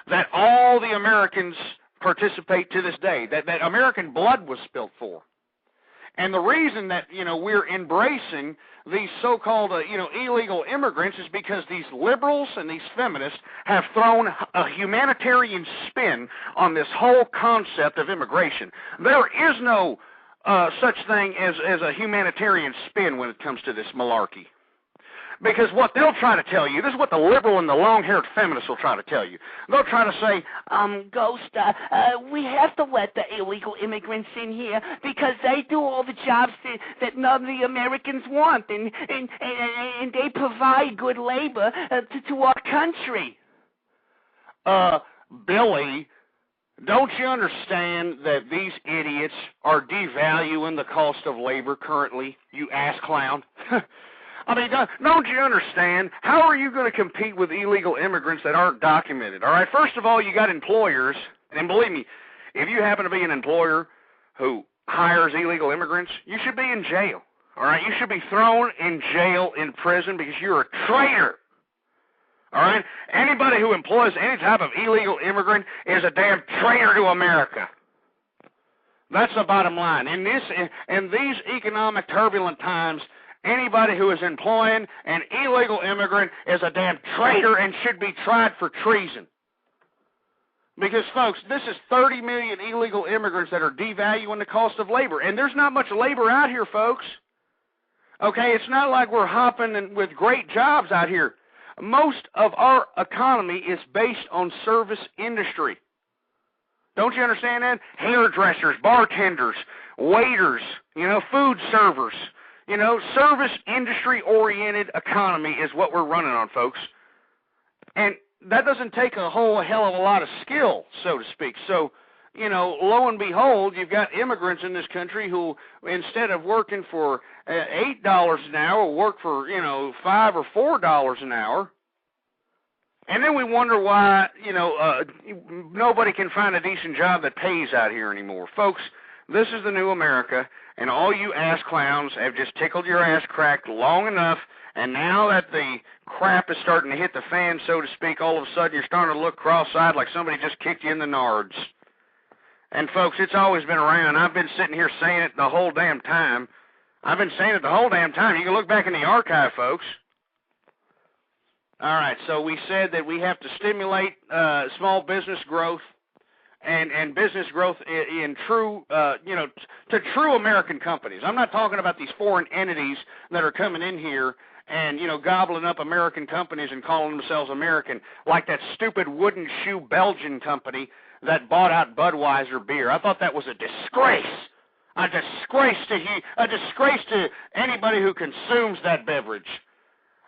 that all the Americans participate to this day, that American blood was spilled for. And the reason that, we're embracing these so-called, illegal immigrants is because these liberals and these feminists have thrown a humanitarian spin on this whole concept of immigration. There is no such thing as a humanitarian spin when it comes to this malarkey. Because what they'll try to tell you, this is what the liberal and the long-haired feminists will try to tell you. They'll try to say, Ghost, we have to let the illegal immigrants in here because they do all the jobs that none of the Americans want, and they provide good labor to our country. Billy, don't you understand that these idiots are devaluing the cost of labor currently, you ass clown? I mean, don't you understand? How are you going to compete with illegal immigrants that aren't documented? All right, first of all, you got employers, and believe me, if you happen to be an employer who hires illegal immigrants, you should be in jail. All right, you should be thrown in jail, in prison, because you're a traitor. All right? Anybody who employs any type of illegal immigrant is a damn traitor to America. That's the bottom line. In these economic turbulent times, anybody who is employing an illegal immigrant is a damn traitor and should be tried for treason. Because, folks, this is 30 million illegal immigrants that are devaluing the cost of labor. And there's not much labor out here, folks. Okay, it's not like we're hopping with great jobs out here. Most of our economy is based on service industry. Don't you understand that? Hairdressers, bartenders, waiters, food servers. Service industry-oriented economy is what we're running on, folks. And that doesn't take a whole hell of a lot of skill, so to speak. So, lo and behold, you've got immigrants in this country who, instead of working for $8 an hour, will work for, $5 or $4 an hour. And then we wonder why, nobody can find a decent job that pays out here anymore. Folks, this is the new America, and all you ass clowns have just tickled your ass cracked long enough, and now that the crap is starting to hit the fan, so to speak, all of a sudden you're starting to look cross-eyed like somebody just kicked you in the nards. And, folks, it's always been around. I've been sitting here saying it the whole damn time. You can look back in the archive, folks. All right, so we said that we have to stimulate small business growth and business growth in true, to true American companies. I'm not talking about these foreign entities that are coming in here and, gobbling up American companies and calling themselves American, like that stupid wooden shoe Belgian company that bought out Budweiser beer. I thought that was a disgrace. A disgrace to anybody who consumes that beverage.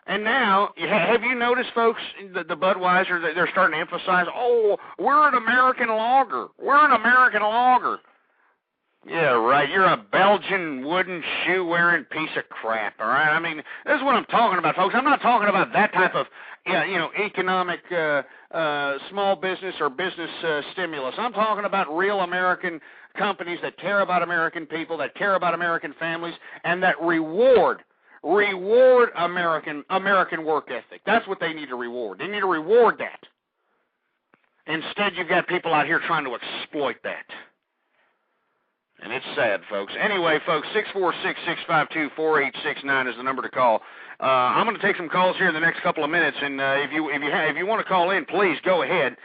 And now, have you noticed, folks, the Budweiser, they're starting to emphasize, we're an American lager. We're an American lager. Yeah, right. You're a Belgian wooden shoe-wearing piece of crap, all right? I mean, this is what I'm talking about, folks. I'm not talking about that type of, economic small business or business stimulus. I'm talking about real American companies that care about American people, that care about American families, and that reward American work ethic. That's what they need to reward. They need to reward that. Instead, you've got people out here trying to exploit that. And it's sad, folks. Anyway, folks, 646-652-4869 is the number to call. I'm going to take some calls here in the next couple of minutes, and if you want to call in, please go ahead.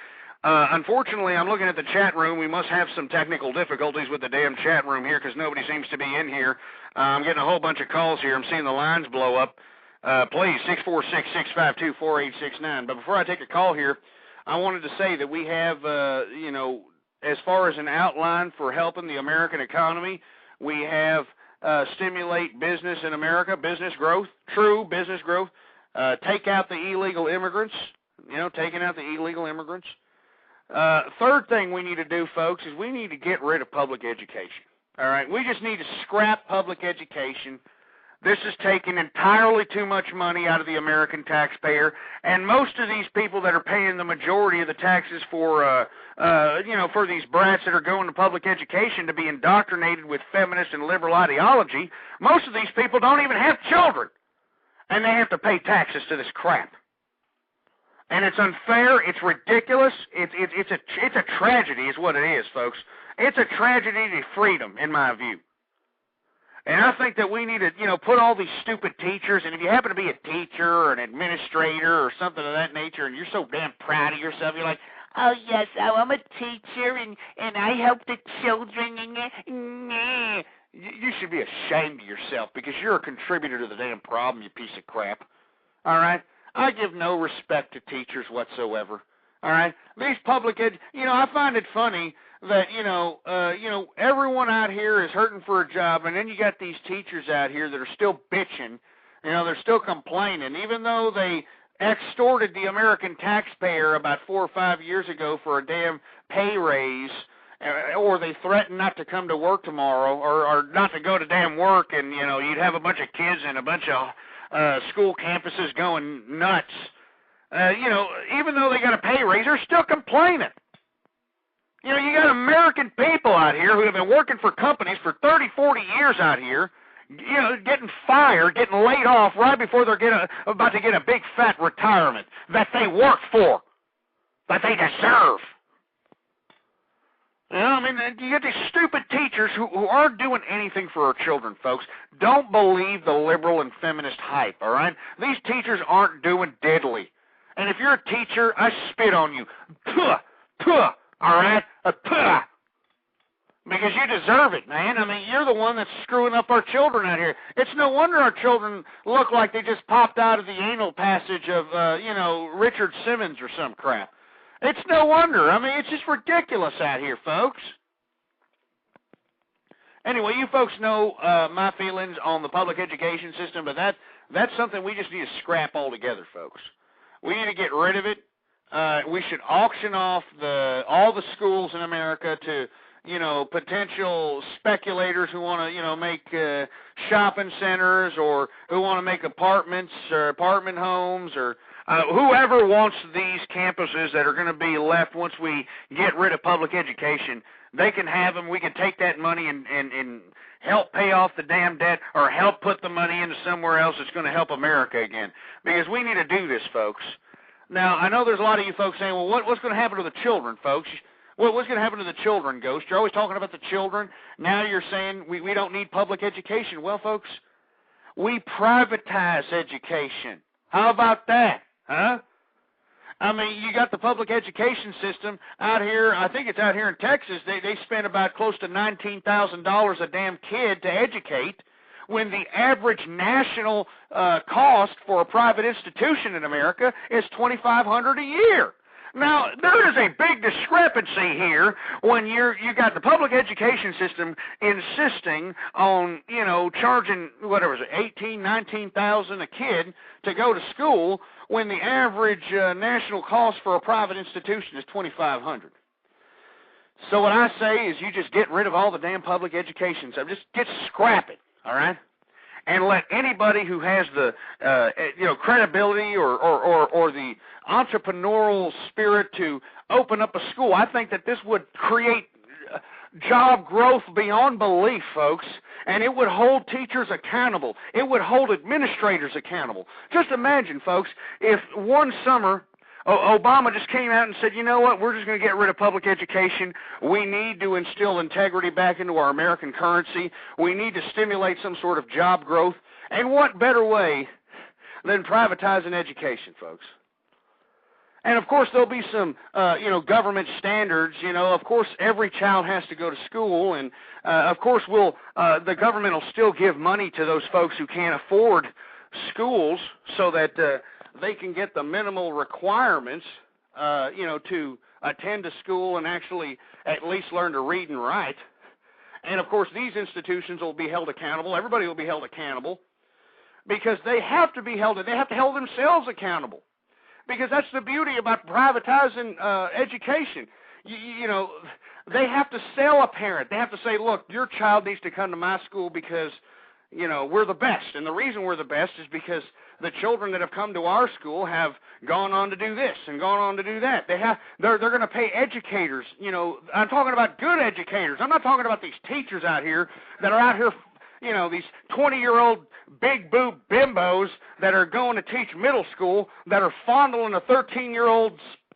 Unfortunately, I'm looking at the chat room. We must have some technical difficulties with the damn chat room here because nobody seems to be in here. I'm getting a whole bunch of calls here. I'm seeing the lines blow up. Please, 646-652-4869. But before I take a call here, I wanted to say that we have, as far as an outline for helping the American economy, we have stimulate business in America, business growth, true business growth, take out the illegal immigrants, taking out the illegal immigrants. Third thing we need to do, folks, is we need to get rid of public education. All right, we just need to scrap public education. This is taking entirely too much money out of the American taxpayer, and most of these people that are paying the majority of the taxes for these brats that are going to public education to be indoctrinated with feminist and liberal ideology, most of these people don't even have children, and they have to pay taxes to this crap. And it's unfair. It's ridiculous. It's a tragedy, is what it is, folks. It's a tragedy to freedom, in my view. And I think that we need to, put all these stupid teachers, and if you happen to be a teacher or an administrator or something of that nature, and you're so damn proud of yourself, you're like, oh, yes, I'm a teacher, and I help the children, and you should be ashamed of yourself because you're a contributor to the damn problem, you piece of crap. All right? I give no respect to teachers whatsoever. All right? These public I find it funny that, everyone out here is hurting for a job, and then you got these teachers out here that are still bitching. They're still complaining, even though they extorted the American taxpayer about 4 or 5 years ago for a damn pay raise, or they threatened not to come to work tomorrow, or not to go to damn work, and, you'd have a bunch of kids and a bunch of school campuses going nuts. Even though they got a pay raise, they're still complaining. You got American people out here who have been working for companies for 30, 40 years out here, getting fired, getting laid off right before they're about to get a big fat retirement that they worked for, that they deserve. You know, I mean, you get these stupid teachers who aren't doing anything for our children, folks. Don't believe the liberal and feminist hype, all right? These teachers aren't doing diddly. And if you're a teacher, I spit on you. Puh, puh, all right? Puh. Because you deserve it, man. I mean, you're the one that's screwing up our children out here. It's no wonder our children look like they just popped out of the anal passage of, Richard Simmons or some crap. It's no wonder. I mean, it's just ridiculous out here, folks. Anyway, you folks know my feelings on the public education system, but that's something we just need to scrap altogether, folks. We need to get rid of it. We should auction off all the schools in America to, potential speculators who want to, make shopping centers, or who want to make apartments or apartment homes, or whoever wants these campuses that are going to be left once we get rid of public education. They can have them. We can take that money and help pay off the damn debt, or help put the money into somewhere else that's going to help America again. Because we need to do this, folks. Now, I know there's a lot of you folks saying, well, what's going to happen to the children, folks? Well, what's going to happen to the children, Ghost? You're always talking about the children. Now you're saying we don't need public education. Well, folks, we privatize education. How about that, huh? I mean, you got the public education system out here. I think it's out here in Texas. They spend about close to $19,000 a damn kid to educate, when the average national cost for a private institution in America is $2,500 a year. Now, there is a big discrepancy here when you got the public education system insisting on, charging, whatever is it, $18,000, $19,000 a kid to go to school, when the average national cost for a private institution is $2,500. So what I say is you just get rid of all the damn public education. So just scrap it, all right? And let anybody who has the credibility or the entrepreneurial spirit to open up a school. I think that this would create job growth beyond belief, folks, and it would hold teachers accountable. It would hold administrators accountable. Just imagine, folks, if one summer Obama just came out and said, you know what, we're just going to get rid of public education. We need to instill integrity back into our American currency. We need to stimulate some sort of job growth. And what better way than privatizing education, folks? And, of course, there'll be some, government standards. Of course, every child has to go to school. And, of course, the government will still give money to those folks who can't afford schools so that they can get the minimal requirements, to attend a school and actually at least learn to read and write. And, of course, these institutions will be held accountable. Everybody will be held accountable because they have to be held. They have to hold themselves accountable, because that's the beauty about privatizing education. They have to sell a parent. They have to say, look, your child needs to come to my school because we're the best. And the reason we're the best is because the children that have come to our school have gone on to do this and gone on to do that. They're going to pay educators. I'm talking about good educators. I'm not talking about these teachers out here that are out here, these 20-year-old big boob bimbos that are going to teach middle school, that are fondling a 13-year-old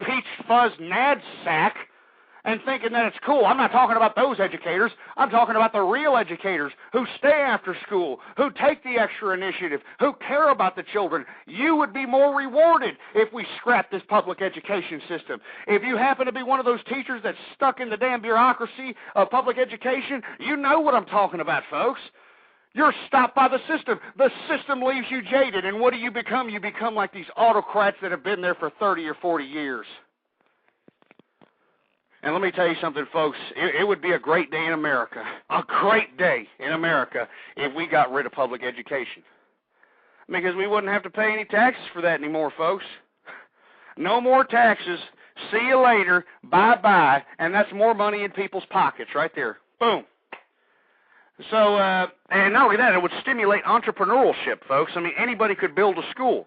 peach fuzz nad sack and thinking that it's cool. I'm not talking about those educators. I'm talking about the real educators who stay after school, who take the extra initiative, who care about the children. You would be more rewarded if we scrap this public education system. If you happen to be one of those teachers that's stuck in the damn bureaucracy of public education, you know what I'm talking about, folks. You're stopped by the system. The system leaves you jaded, and what do you become? You become like these autocrats that have been there for 30 or 40 years. And let me tell you something, folks. It would be a great day in America, a great day in America, if we got rid of public education. Because we wouldn't have to pay any taxes for that anymore, folks. No more taxes. See you later. Bye-bye. And that's more money in people's pockets right there. Boom. So, and not only that, it would stimulate entrepreneurship, folks. I mean, anybody could build a school,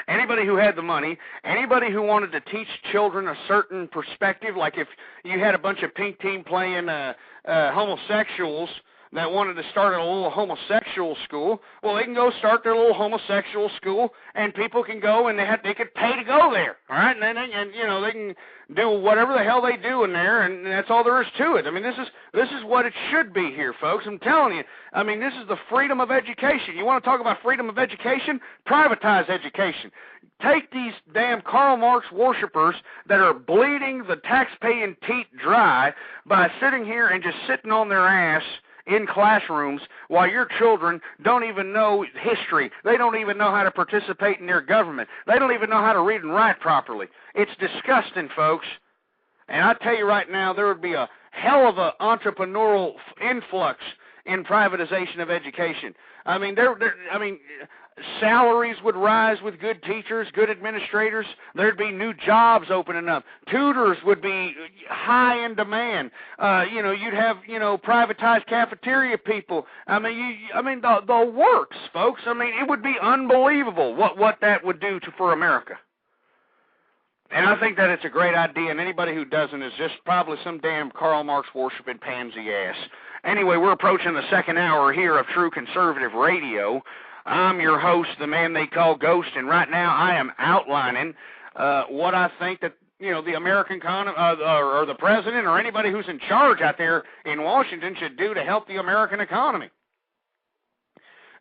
Anybody who had the money, anybody who wanted to teach children a certain perspective, like if you had a bunch of pink team playing homosexuals that wanted to start a little homosexual school, well, they can go start their little homosexual school, and people can go and they could pay to go there, all right? And they can do whatever the hell they do in there, and that's all there is to it. I mean, this is what it should be here, folks. I'm telling you. I mean, this is the freedom of education. You want to talk about freedom of education? Privatize education. Take these damn Karl Marx worshipers that are bleeding the tax-paying teat dry by sitting here and just sitting on their ass in classrooms while your children don't even know history. They don't even know how to participate in their government. They don't even know how to read and write properly. It's disgusting, folks. And I tell you right now, there would be a hell of a entrepreneurial influx in privatization of education. I mean, salaries would rise with good teachers, good administrators. There'd be new jobs opening up. Tutors would be high in demand. You'd have, privatized cafeteria people. I mean, the works, folks. I mean, it would be unbelievable what that would do for America. And I think that it's a great idea, and anybody who doesn't is just probably some damn Karl Marx worshiping pansy ass. Anyway, we're approaching the second hour here of True Conservative Radio. I'm your host, the man they call Ghost, and right now I am outlining what I think that the American or the president or anybody who's in charge out there in Washington should do to help the American economy.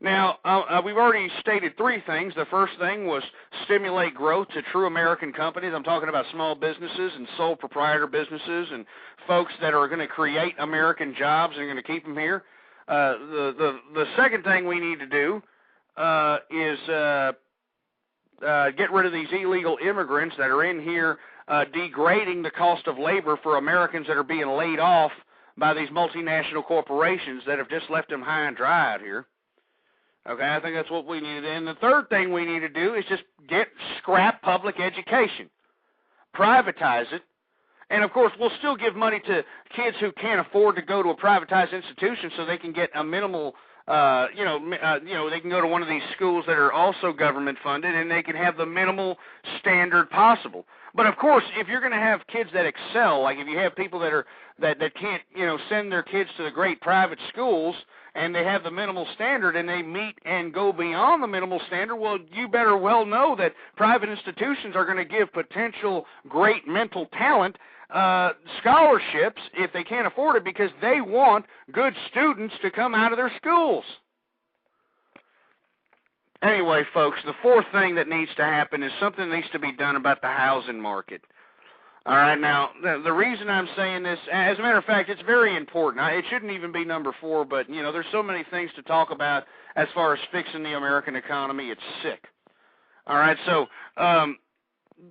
Now, we've already stated three things. The first thing was stimulate growth to true American companies. I'm talking about small businesses and sole proprietor businesses and folks that are going to create American jobs and are going to keep them here. The second thing we need to do is get rid of these illegal immigrants that are in here degrading the cost of labor for Americans that are being laid off by these multinational corporations that have just left them high and dry out here. Okay, I think that's what we need to do. And the third thing we need to do is just scrap public education, privatize it, and of course we'll still give money to kids who can't afford to go to a privatized institution so they can get a minimal, they can go to one of these schools that are also government funded and they can have the minimal standard possible. But of course, if you're going to have kids that excel, like if you have people that can't, send their kids to the great private schools, and they have the minimal standard and they meet and go beyond the minimal standard, well, you better well know that private institutions are going to give potential great mental talent scholarships if they can't afford it because they want good students to come out of their schools. Anyway, folks, the fourth thing that needs to happen is something that needs to be done about the housing market. All right, now, the reason I'm saying this, as a matter of fact, it's very important. It shouldn't even be number 4, but, there's so many things to talk about as far as fixing the American economy. It's sick. All right, so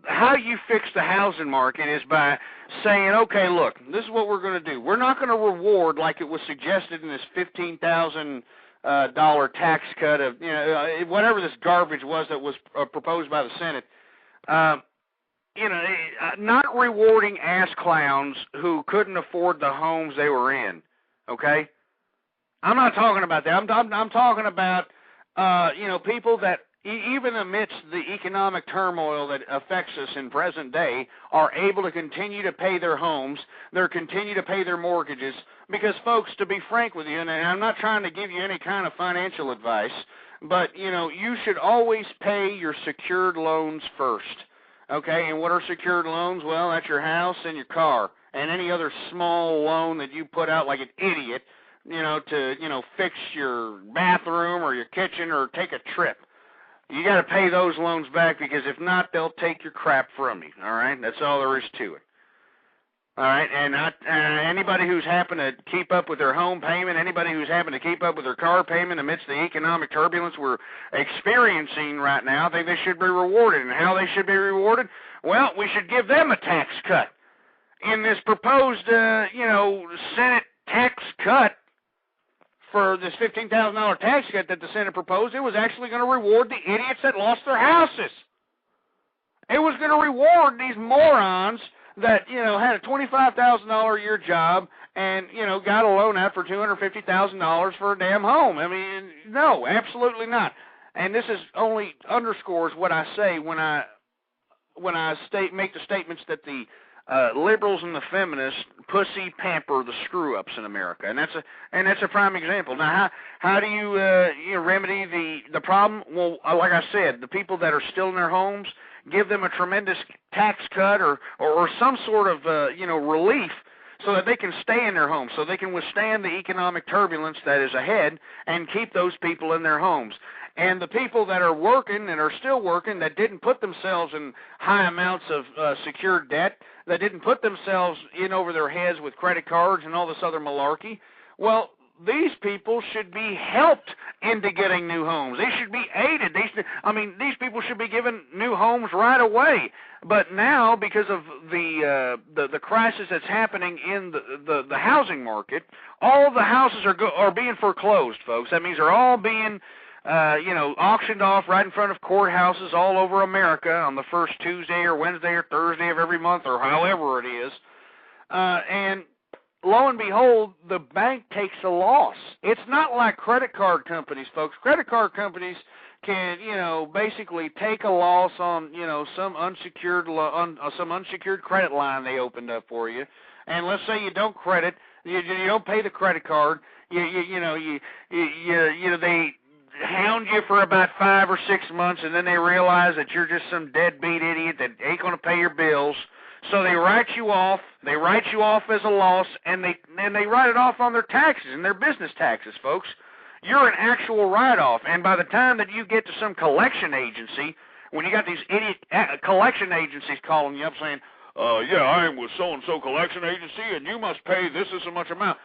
how you fix the housing market is by saying, okay, look, this is what we're going to do. We're not going to reward, like it was suggested in this $15,000 tax cut of, whatever this garbage was that was proposed by the Senate, not rewarding ass clowns who couldn't afford the homes they were in, okay? I'm not talking about that. I'm talking about, people that even amidst the economic turmoil that affects us in present day are able to continue to pay their homes, they're continue to pay their mortgages, because, folks, to be frank with you, and I'm not trying to give you any kind of financial advice, but, you should always pay your secured loans first. Okay, and what are secured loans? Well, that's your house and your car and any other small loan that you put out like an idiot, to, fix your bathroom or your kitchen or take a trip. You got to pay those loans back because if not, they'll take your crap from you, all right? That's all there is to it. All right, and anybody who's happened to keep up with their home payment, anybody who's happened to keep up with their car payment amidst the economic turbulence we're experiencing right now, I think they should be rewarded. And how they should be rewarded? Well, we should give them a tax cut. In this proposed, Senate tax cut for this $15,000 tax cut that the Senate proposed, it was actually going to reward the idiots that lost their houses. It was going to reward these morons that, had a $25,000 a year job and, got a loan out for $250,000 for a damn home. I mean, no, absolutely not. And this is only underscores what I say when I make the statements that the liberals and the feminists pussy pamper the screw-ups in America, and that's a prime example. Now, how do you remedy the problem? Well, like I said, the people that are still in their homes, give them a tremendous tax cut or some sort of relief, so that they can stay in their homes, so they can withstand the economic turbulence that is ahead and keep those people in their homes. And the people that are working and are still working, that didn't put themselves in high amounts of secured debt, that didn't put themselves in over their heads with credit cards and all this other malarkey, well, these people should be helped into getting new homes. They should be aided. These people should be given new homes right away. But now, because of the crisis that's happening in the housing market, all the houses are being foreclosed, folks. That means they're all being auctioned off right in front of courthouses all over America on the first Tuesday or Wednesday or Thursday of every month or however it is. And lo and behold, the bank takes a loss. It's not like credit card companies, folks. Credit card companies can, basically take a loss on, some unsecured credit line they opened up for you. And let's say you don't credit, you don't pay the credit card. They hound you for about 5 or 6 months, and then they realize that you're just some deadbeat idiot that ain't going to pay your bills. So they write you off. They write you off as a loss, and they write it off on their taxes and their business taxes, folks. You're an actual write-off, and by the time that you get to some collection agency, when you got these idiot collection agencies calling you up saying, I am with so-and-so collection agency, and you must pay this is so much amount.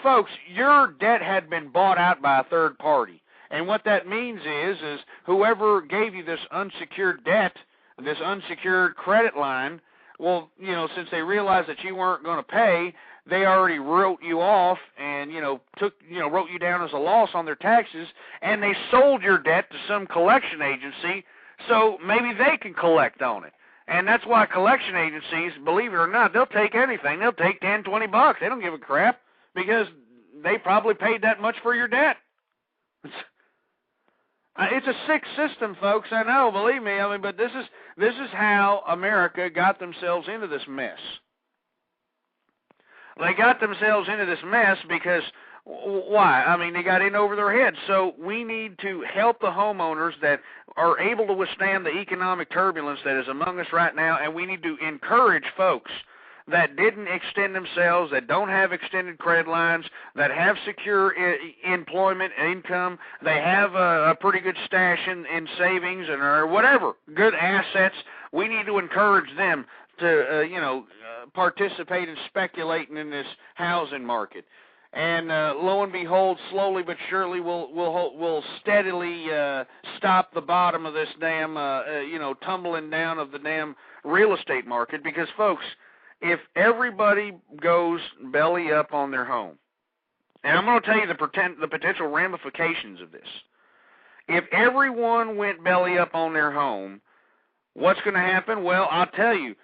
Folks, your debt had been bought out by a third party, and what that means is whoever gave you this unsecured debt, this unsecured credit line, well, since they realized that you weren't going to pay, they already wrote you off and, wrote you down as a loss on their taxes, and they sold your debt to some collection agency so maybe they can collect on it. And that's why collection agencies, believe it or not, they'll take anything. They'll take $10, $20. They don't give a crap because they probably paid that much for your debt. It's a sick system, folks. I know, believe me. But this is how America got themselves into this mess. They got themselves into this mess because why? They got in over their heads. So we need to help the homeowners that are able to withstand the economic turbulence that is among us right now, and we need to encourage folks that didn't extend themselves, that don't have extended credit lines, that have secure employment, income, they have a pretty good stash in savings or whatever, good assets. We need to encourage them to, participate in speculating in this housing market. And lo and behold, slowly but surely, we'll steadily stop the bottom of this damn, tumbling down of the damn real estate market. Because, folks, if everybody goes belly up on their home, and I'm going to tell you the potential ramifications of this. If everyone went belly up on their home, what's going to happen? Well, I'll tell you,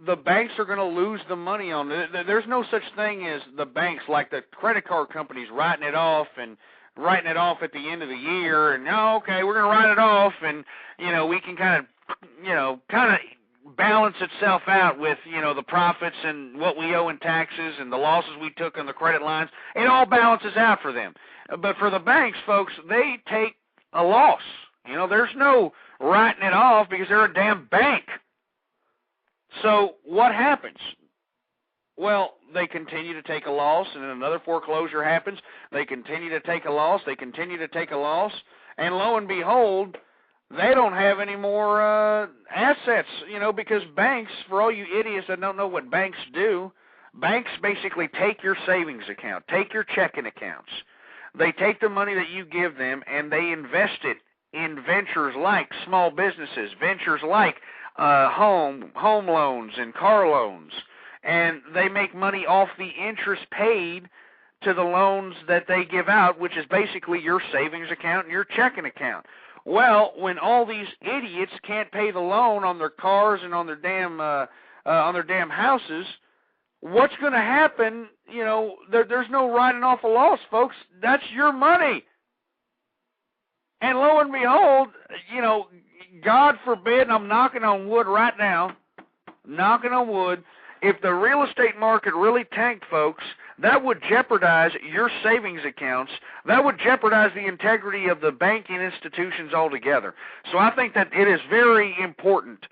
the banks are going to lose the money on it. There's no such thing as the banks, like the credit card companies, writing it off at the end of the year, and okay, we're going to write it off, and we can kind of balance itself out with the profits and what we owe in taxes and the losses we took on the credit lines. It all balances out for them. But for the banks, folks, they take a loss. There's no writing it off because they're a damn bank. So what happens? Well, they continue to take a loss, and then another foreclosure happens. They continue to take a loss. They continue to take a loss, and lo and behold, they don't have any more assets, because banks, for all you idiots that don't know what banks do, banks basically take your savings account, take your checking accounts. They take the money that you give them, and they invest it in ventures like small businesses, ventures like home loans and car loans, and they make money off the interest paid to the loans that they give out, which is basically your savings account and your checking account. Well, when all these idiots can't pay the loan on their cars and on their damn houses, what's going to happen? There's no writing off a loss, folks. That's your money. And lo and behold, God forbid, and I'm knocking on wood right now, knocking on wood, if the real estate market really tanked, folks, that would jeopardize your savings accounts. That would jeopardize the integrity of the banking institutions altogether. So I think that it is very important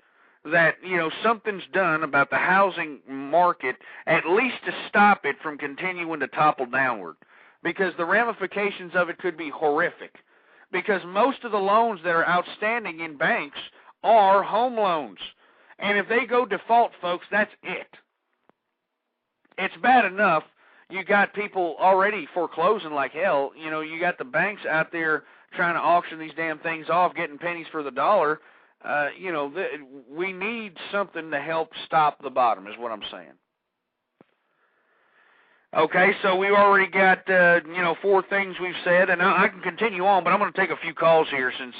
that, something's done about the housing market, at least to stop it from continuing to topple downward, because the ramifications of it could be horrific, because most of the loans that are outstanding in banks are home loans. And if they go default, folks, that's it. It's bad enough you got people already foreclosing like hell. You got the banks out there trying to auction these damn things off, getting pennies for the dollar. We need something to help stop the bottom is what I'm saying. Okay, so we've already got, 4 things we've said, and I can continue on, but I'm going to take a few calls here since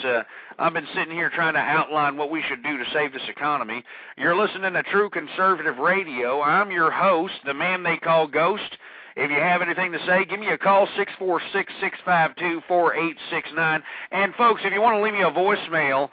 I've been sitting here trying to outline what we should do to save this economy. You're listening to True Conservative Radio. I'm your host, the man they call Ghost. If you have anything to say, give me a call, 646-652-4869. And, folks, if you want to leave me a voicemail,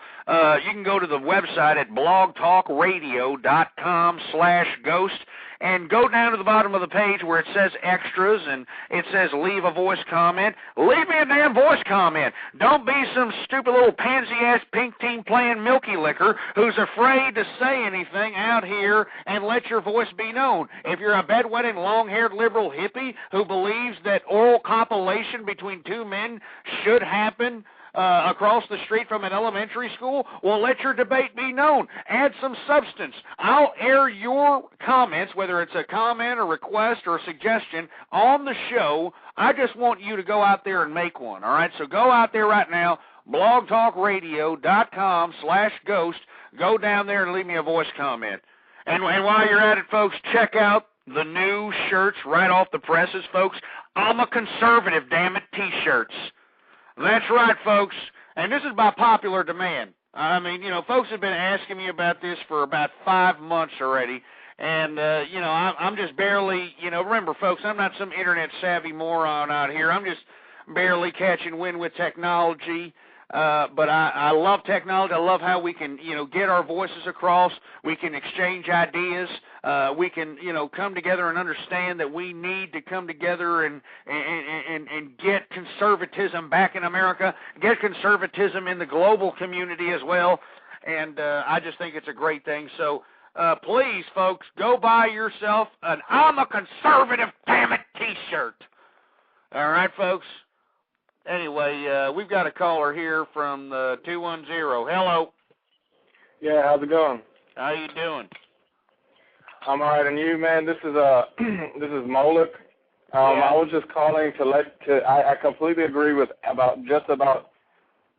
you can go to the website at blogtalkradio.com/ghost. And go down to the bottom of the page where it says extras and it says leave a voice comment. Leave me a damn voice comment. Don't be some stupid little pansy-ass pink team playing milky liquor who's afraid to say anything out here and let your voice be known. If you're a bedwetting, long-haired liberal hippie who believes that oral copulation between 2 men should happen across the street from an elementary school, well, let your debate be known. Add some substance. I'll air your comments, whether it's a comment, a request, or a suggestion, on the show. I just want you to go out there and make one, all right? So go out there right now, blogtalkradio.com/ghost. Go down there and leave me a voice comment. And while you're at it, folks, check out the new shirts right off the presses, folks. I'm a conservative, damn it, T-shirts. That's right, folks, and this is by popular demand. I mean, folks have been asking me about this for about 5 months already, and, I'm just barely, remember, folks, I'm not some internet-savvy moron out here. I'm just barely catching wind with technology, but I love technology. I love how we can, get our voices across. We can exchange ideas. We can, come together and understand that we need to come together and get conservatism back in America, get conservatism in the global community as well, and I just think it's a great thing. So please, folks, go buy yourself an I'm a Conservative, damn it, T-shirt. All right, folks? Anyway, we've got a caller here from 210. Hello. Yeah, how's it going? How you doing? I'm all right, and you, man? This is this is Moloch. I was just calling I completely agree with just about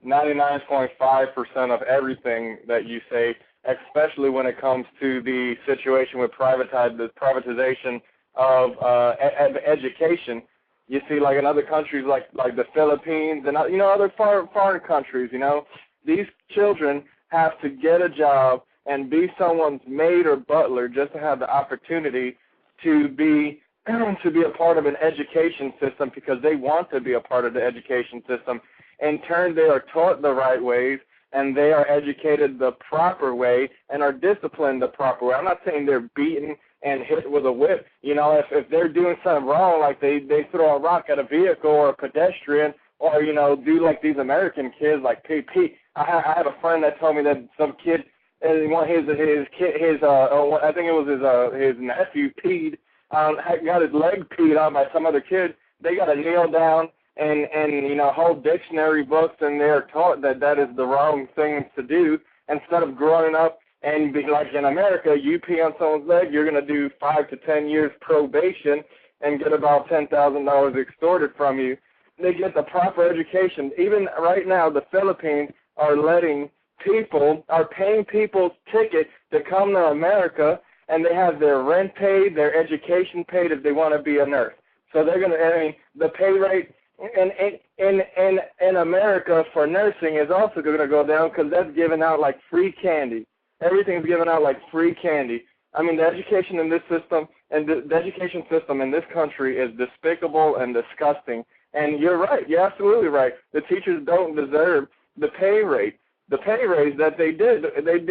99.5% of everything that you say, especially when it comes to the situation with the privatization of education. You see, like in other countries, like the Philippines and other foreign countries, these children have to get a job and be someone's maid or butler just to have the opportunity to be a part of an education system because they want to be a part of the education system. In turn, they are taught the right ways and they are educated the proper way and are disciplined the proper way. I'm not saying they're beaten and hit with a whip. If they're doing something wrong, like they throw a rock at a vehicle or a pedestrian, or do like these American kids, like PP. I have a friend that told me that some kid, I think it was his nephew peed, got his leg peed on by some other kid. They got to kneel down and hold dictionary books, and they're taught that is the wrong thing to do instead of growing up. And like in America, you pee on someone's leg, you're going to do 5 to 10 years probation and get about $10,000 extorted from you. They get the proper education. Even right now, the Philippines are paying people's ticket to come to America, and they have their rent paid, their education paid if they want to be a nurse. So they're going to, the pay rate in America for nursing is also going to go down because that's giving out like free candy. Everything's given out like free candy. The education in this system and the education system in this country is despicable and disgusting. And you're right. You're absolutely right. The teachers don't deserve the pay rate. The pay raise that they did, they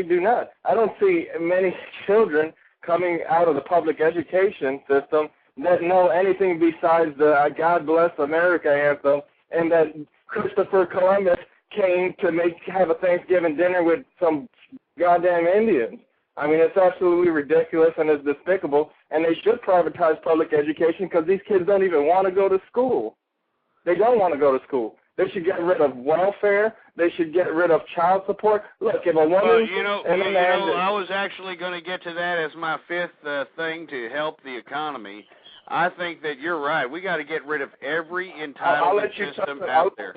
do not. I don't see many children coming out of the public education system that know anything besides the God Bless America anthem, and that Christopher Columbus came to have a Thanksgiving dinner with some goddamn Indians. I mean, it's absolutely ridiculous and it's despicable, and they should privatize public education because these kids don't even want to go to school. They don't want to go to school. They should get rid of welfare. They should get rid of child support. Look, if a woman I was actually going to get to that as my fifth thing to help the economy. I think that you're right. We got to get rid of every entitlement system out there.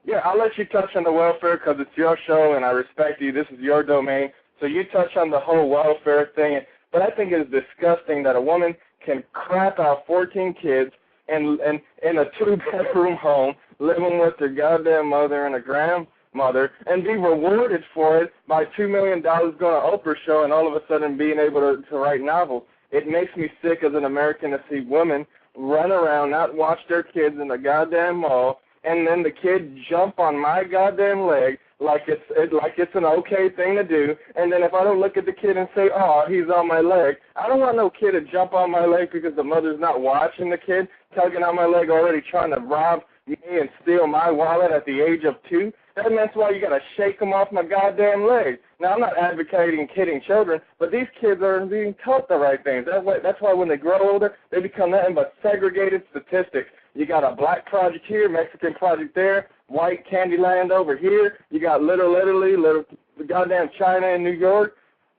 Yeah, I'll let you touch on the welfare because it's your show and I respect you. This is your domain. So you touch on the whole welfare thing. But I think it's disgusting that a woman can crap out 14 kids in a 2-bedroom home, living with their goddamn mother and a grandmother, and be rewarded for it by $2 million going to Oprah show and all of a sudden being able to write novels. It makes me sick as an American to see women run around, not watch their kids in the goddamn mall, and then the kid jump on my goddamn leg like it's an okay thing to do, and then if I don't look at the kid and say, oh, he's on my leg, I don't want no kid to jump on my leg because the mother's not watching the kid, tugging on my leg, already trying to rob me and steal my wallet at the age of 2. That's why you got to shake them off my goddamn leg. Now, I'm not advocating kidding children, but these kids are being taught the right things. That's why when they grow older, they become nothing but segregated statistics. You got a black project here, Mexican project there, white Candyland over here. You got little goddamn China in New York.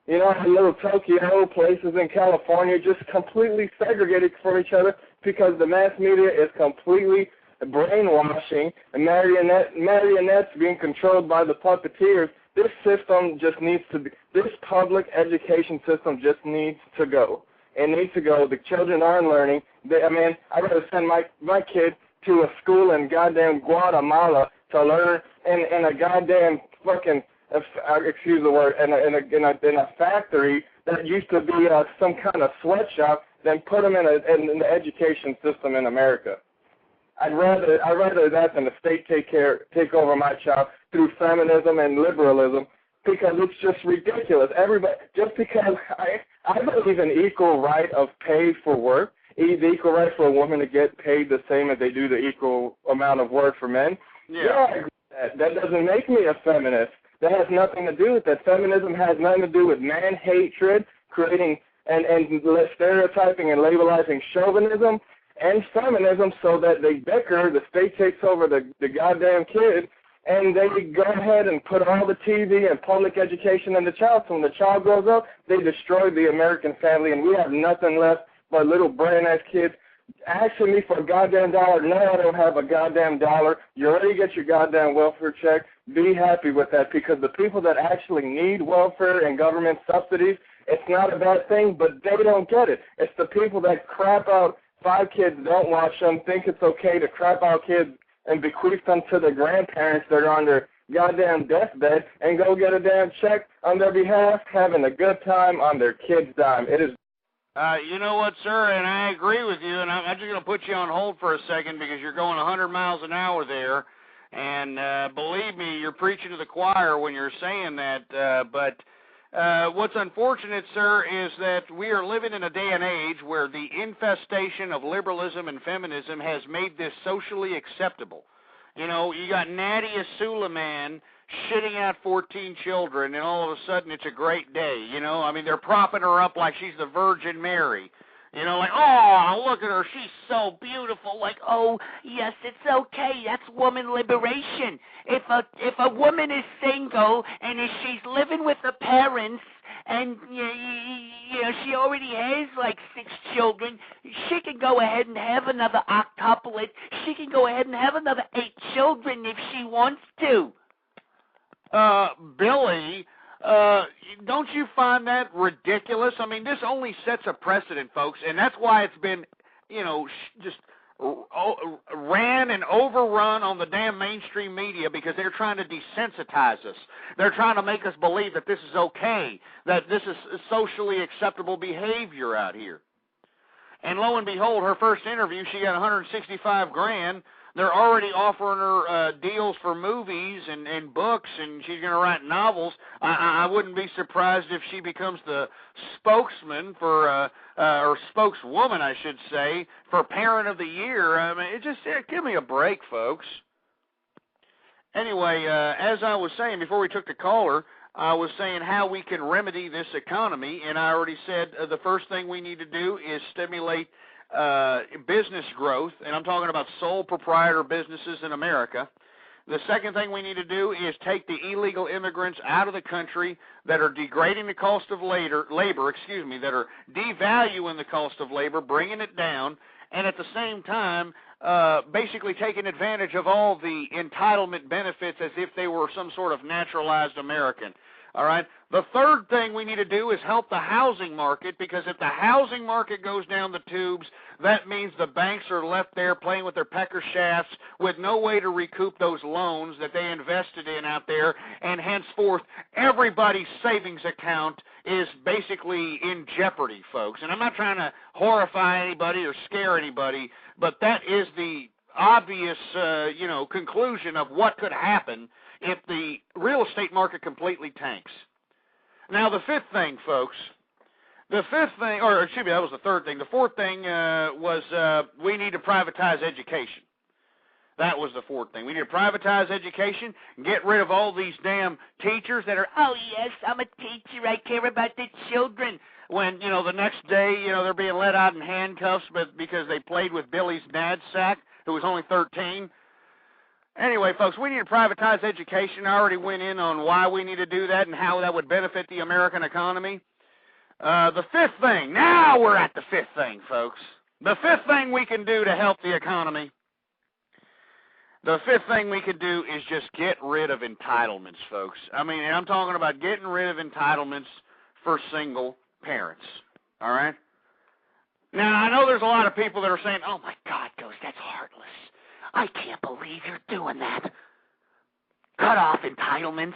You know, little Tokyo places in California, just completely segregated from each other because the mass media is completely brainwashing and marionettes being controlled by the puppeteers. This system just needs to be, this public education system just needs to go. It needs to go. The children aren't learning. I'd rather send my kid to a school in goddamn Guatemala to learn in a goddamn fucking, excuse the word, in a factory that used to be some kind of sweatshop than put them in the education system in America. I'd rather that than the state take over my child through feminism and liberalism, because it's just ridiculous. Everybody, just because I believe in equal right of pay for work, the equal right for a woman to get paid the same as they do the equal amount of work for men. Yeah, I agree with that. That doesn't make me a feminist. That has nothing to do with that. Feminism has nothing to do with man hatred, creating and stereotyping and labelizing chauvinism and feminism, so that they bicker, the state takes over the goddamn kid, and they go ahead and put all the TV and public education in the child. So when the child grows up, they destroy the American family, and we have nothing left but little brain-ass kids asking me for a goddamn dollar. No, I don't have a goddamn dollar. You already get your goddamn welfare check. Be happy with that, because the people that actually need welfare and government subsidies, it's not a bad thing, but they don't get it. It's the people that crap out 5 kids, don't watch them, think it's okay to crap out kids and bequeath them to their grandparents that are on their goddamn deathbed and go get a damn check on their behalf, having a good time on their kids' dime. It is. You know what, sir, and I agree with you, and I'm just going to put you on hold for a second because you're going 100 miles an hour there, and believe me, you're preaching to the choir when you're saying that, but what's unfortunate, sir, is that we are living in a day and age where the infestation of liberalism and feminism has made this socially acceptable. You know, you got Nadia Suleiman shitting out 14 children, and all of a sudden it's a great day. You know, I mean, they're propping her up like she's the Virgin Mary. You know, like, oh, look at her, she's so beautiful. Like, oh, yes, it's okay. That's woman liberation. If a woman is single and if she's living with her parents and you know she already has like 6 children, she can go ahead and have another octuplet. She can go ahead and have another 8 children if she wants to. Billy, don't you find that ridiculous? I mean, this only sets a precedent, folks, and that's why it's been, you know, just ran and overrun on the damn mainstream media, because they're trying to desensitize us. They're trying to make us believe that this is okay, that this is socially acceptable behavior out here. And lo and behold, her first interview, she got $165,000 They're already offering her deals for movies and books, and she's going to write novels. I wouldn't be surprised if she becomes the spokesman for, or spokeswoman, I should say, for Parent of the Year. I mean, give me a break, folks. Anyway, as I was saying before we took the caller, I was saying how we can remedy this economy, and I already said the first thing we need to do is stimulate business growth, and I'm talking about sole proprietor businesses in America. The second thing we need to do is take the illegal immigrants out of the country that are degrading the cost of labor, that are devaluing the cost of labor, bringing it down, and at the same time basically taking advantage of all the entitlement benefits as if they were some sort of naturalized American. All right? The third thing we need to do is help the housing market, because if the housing market goes down the tubes, that means the banks are left there playing with their pecker shafts with no way to recoup those loans that they invested in out there, and henceforth everybody's savings account is basically in jeopardy, folks. And I'm not trying to horrify anybody or scare anybody, but that is the obvious, conclusion of what could happen if the real estate market completely tanks. Now, the fifth thing, folks, that was the third thing. The fourth thing was we need to privatize education. That was the fourth thing. We need to privatize education, get rid of all these damn teachers that are, oh, yes, I'm a teacher, I care about the children. When, the next day, they're being let out in handcuffs because they played with Billy's knapsack, who was only 13. Anyway, folks, we need to privatize education. I already went in on why we need to do that and how that would benefit the American economy. The fifth thing, now we're at the fifth thing, folks. The fifth thing we can do to help the economy, the fifth thing we can do is just get rid of entitlements, folks. I mean, I'm talking about getting rid of entitlements for single parents, all right? Now, I know there's a lot of people that are saying, oh, my God, Ghost, that's heartless. I can't believe you're doing that. Cut off entitlements.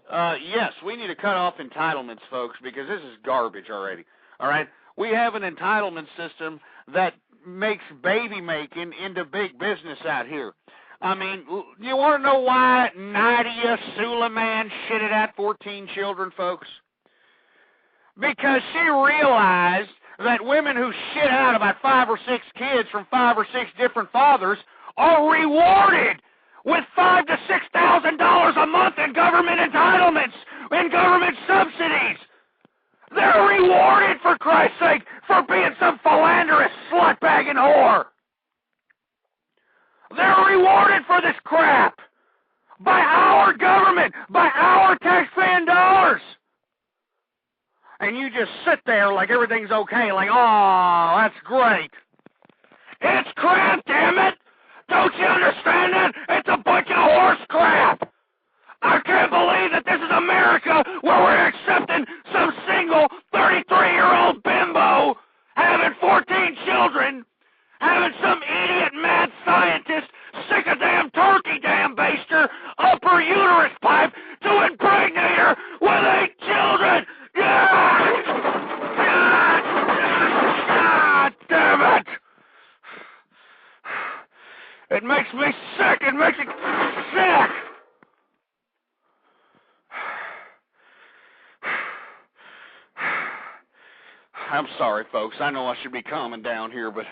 Yes, we need to cut off entitlements, folks, because this is garbage already. All right? We have an entitlement system that makes baby making into big business out here. I mean, you want to know why Nadia Suleiman shitted at 14 children, folks? Because she realized that women who shit out about 5 or 6 kids from 5 or 6 different fathers are rewarded with $5,000 to $6,000 a month in government entitlements and government subsidies. They're rewarded, for Christ's sake, for being some philanderous slutbag and whore. They're rewarded for this crap by our government, by our taxpaying dollars. And you just sit there like everything's okay, like, oh, that's great. It's crap, damn it! Don't you understand that? It's a bunch of horse crap! I can't believe that this is America where we're accepting some single 33-year-old bimbo having 14 children, having some idiot mad scientist stick a damn turkey damn baster up her uterus pipe to impregnate her with 8 children! God damn it! It makes me sick! It makes me sick! I'm sorry, folks. I know I should be calming down here, but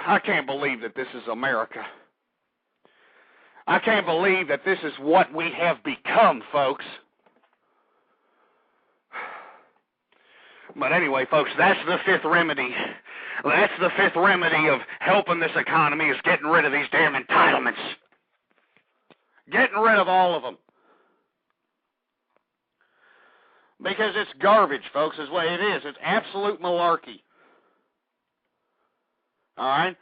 I can't believe that this is America. I can't believe that this is what we have become, folks. But anyway, folks, that's the fifth remedy. That's the fifth remedy of helping this economy, is getting rid of these damn entitlements. Getting rid of all of them. Because it's garbage, folks, is what it is. It's absolute malarkey. All right?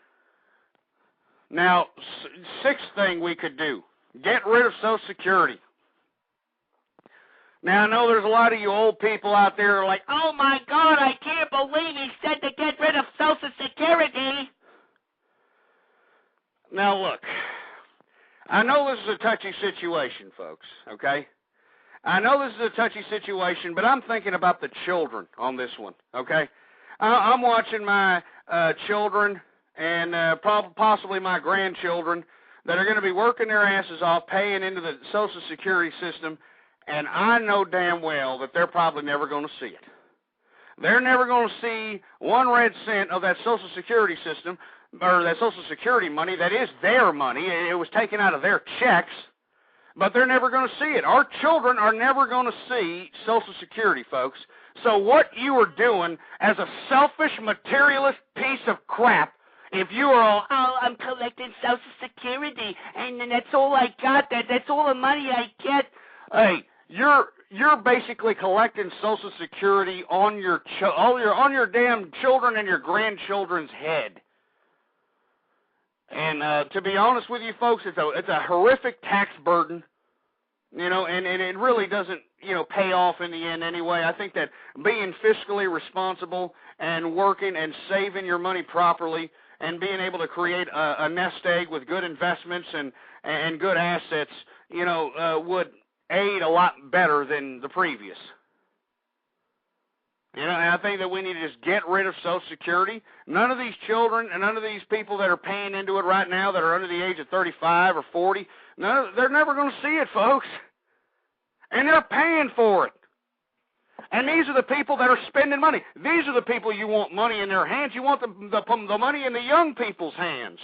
Now, sixth thing we could do, get rid of Social Security. Now, I know there's a lot of you old people out there who are like, oh, my God, I can't believe he said to get rid of Social Security. Now, look, I know this is a touchy situation, folks, okay? I know this is a touchy situation, but I'm thinking about the children on this one, okay? I'm watching my children and possibly my grandchildren that are going to be working their asses off, paying into the Social Security system, and I know damn well that they're probably never going to see it. They're never going to see 1 red cent of that Social Security system, or that Social Security money. That is their money. It was taken out of their checks, but they're never going to see it. Our children are never going to see Social Security, folks. So what you are doing as a selfish, materialist piece of crap, if you are all, oh, I'm collecting Social Security, and that's all I got. That's all the money I get. Hey, you're basically collecting Social Security on your on your damn children and your grandchildren's head. And to be honest with you, folks, it's a horrific tax burden, you know, and it really doesn't, you know, pay off in the end anyway. I think that being fiscally responsible and working and saving your money properly and being able to create a nest egg with good investments and good assets, you know, would aid a lot better than the previous. You know, and I think that we need to just get rid of Social Security. None of these children and none of these people that are paying into it right now that are under the age of 35 or 40, they're never going to see it, folks. And they're paying for it. And these are the people that are spending money. These are the people you want money in their hands. You want the money in the young people's hands.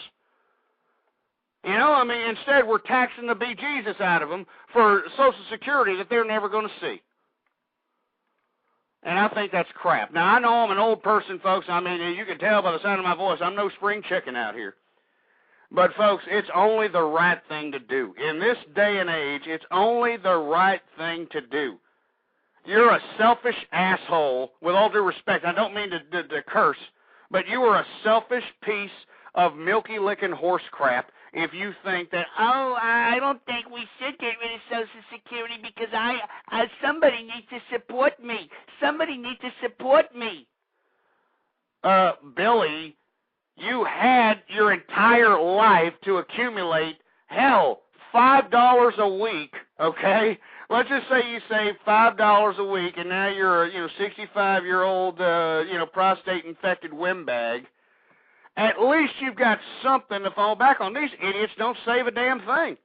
You know, I mean, instead we're taxing the bejesus out of them for Social Security that they're never going to see. And I think that's crap. Now, I know I'm an old person, folks. I mean, you can tell by the sound of my voice, I'm no spring chicken out here. But, folks, it's only the right thing to do. In this day and age, it's only the right thing to do. You're a selfish asshole, with all due respect. I don't mean to curse, but you are a selfish piece of milky-licking horse crap if you think that, oh, I don't think we should get rid of Social Security because somebody needs to support me. Somebody needs to support me. Billy, you had your entire life to accumulate, hell, $5 a week, okay? Let's just say you save $5 a week, and now you're a 65-year-old, prostate-infected windbag. At least you've got something to fall back on. These idiots don't save a damn thing.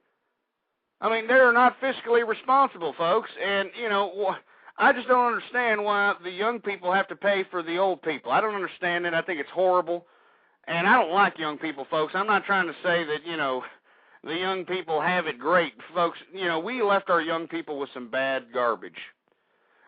I mean, they're not fiscally responsible, folks, and, you know, I just don't understand why the young people have to pay for the old people. I don't understand it. I think it's horrible, and I don't like young people, folks. I'm not trying to say that, you know, the young people have it great. Folks, you know, we left our young people with some bad garbage.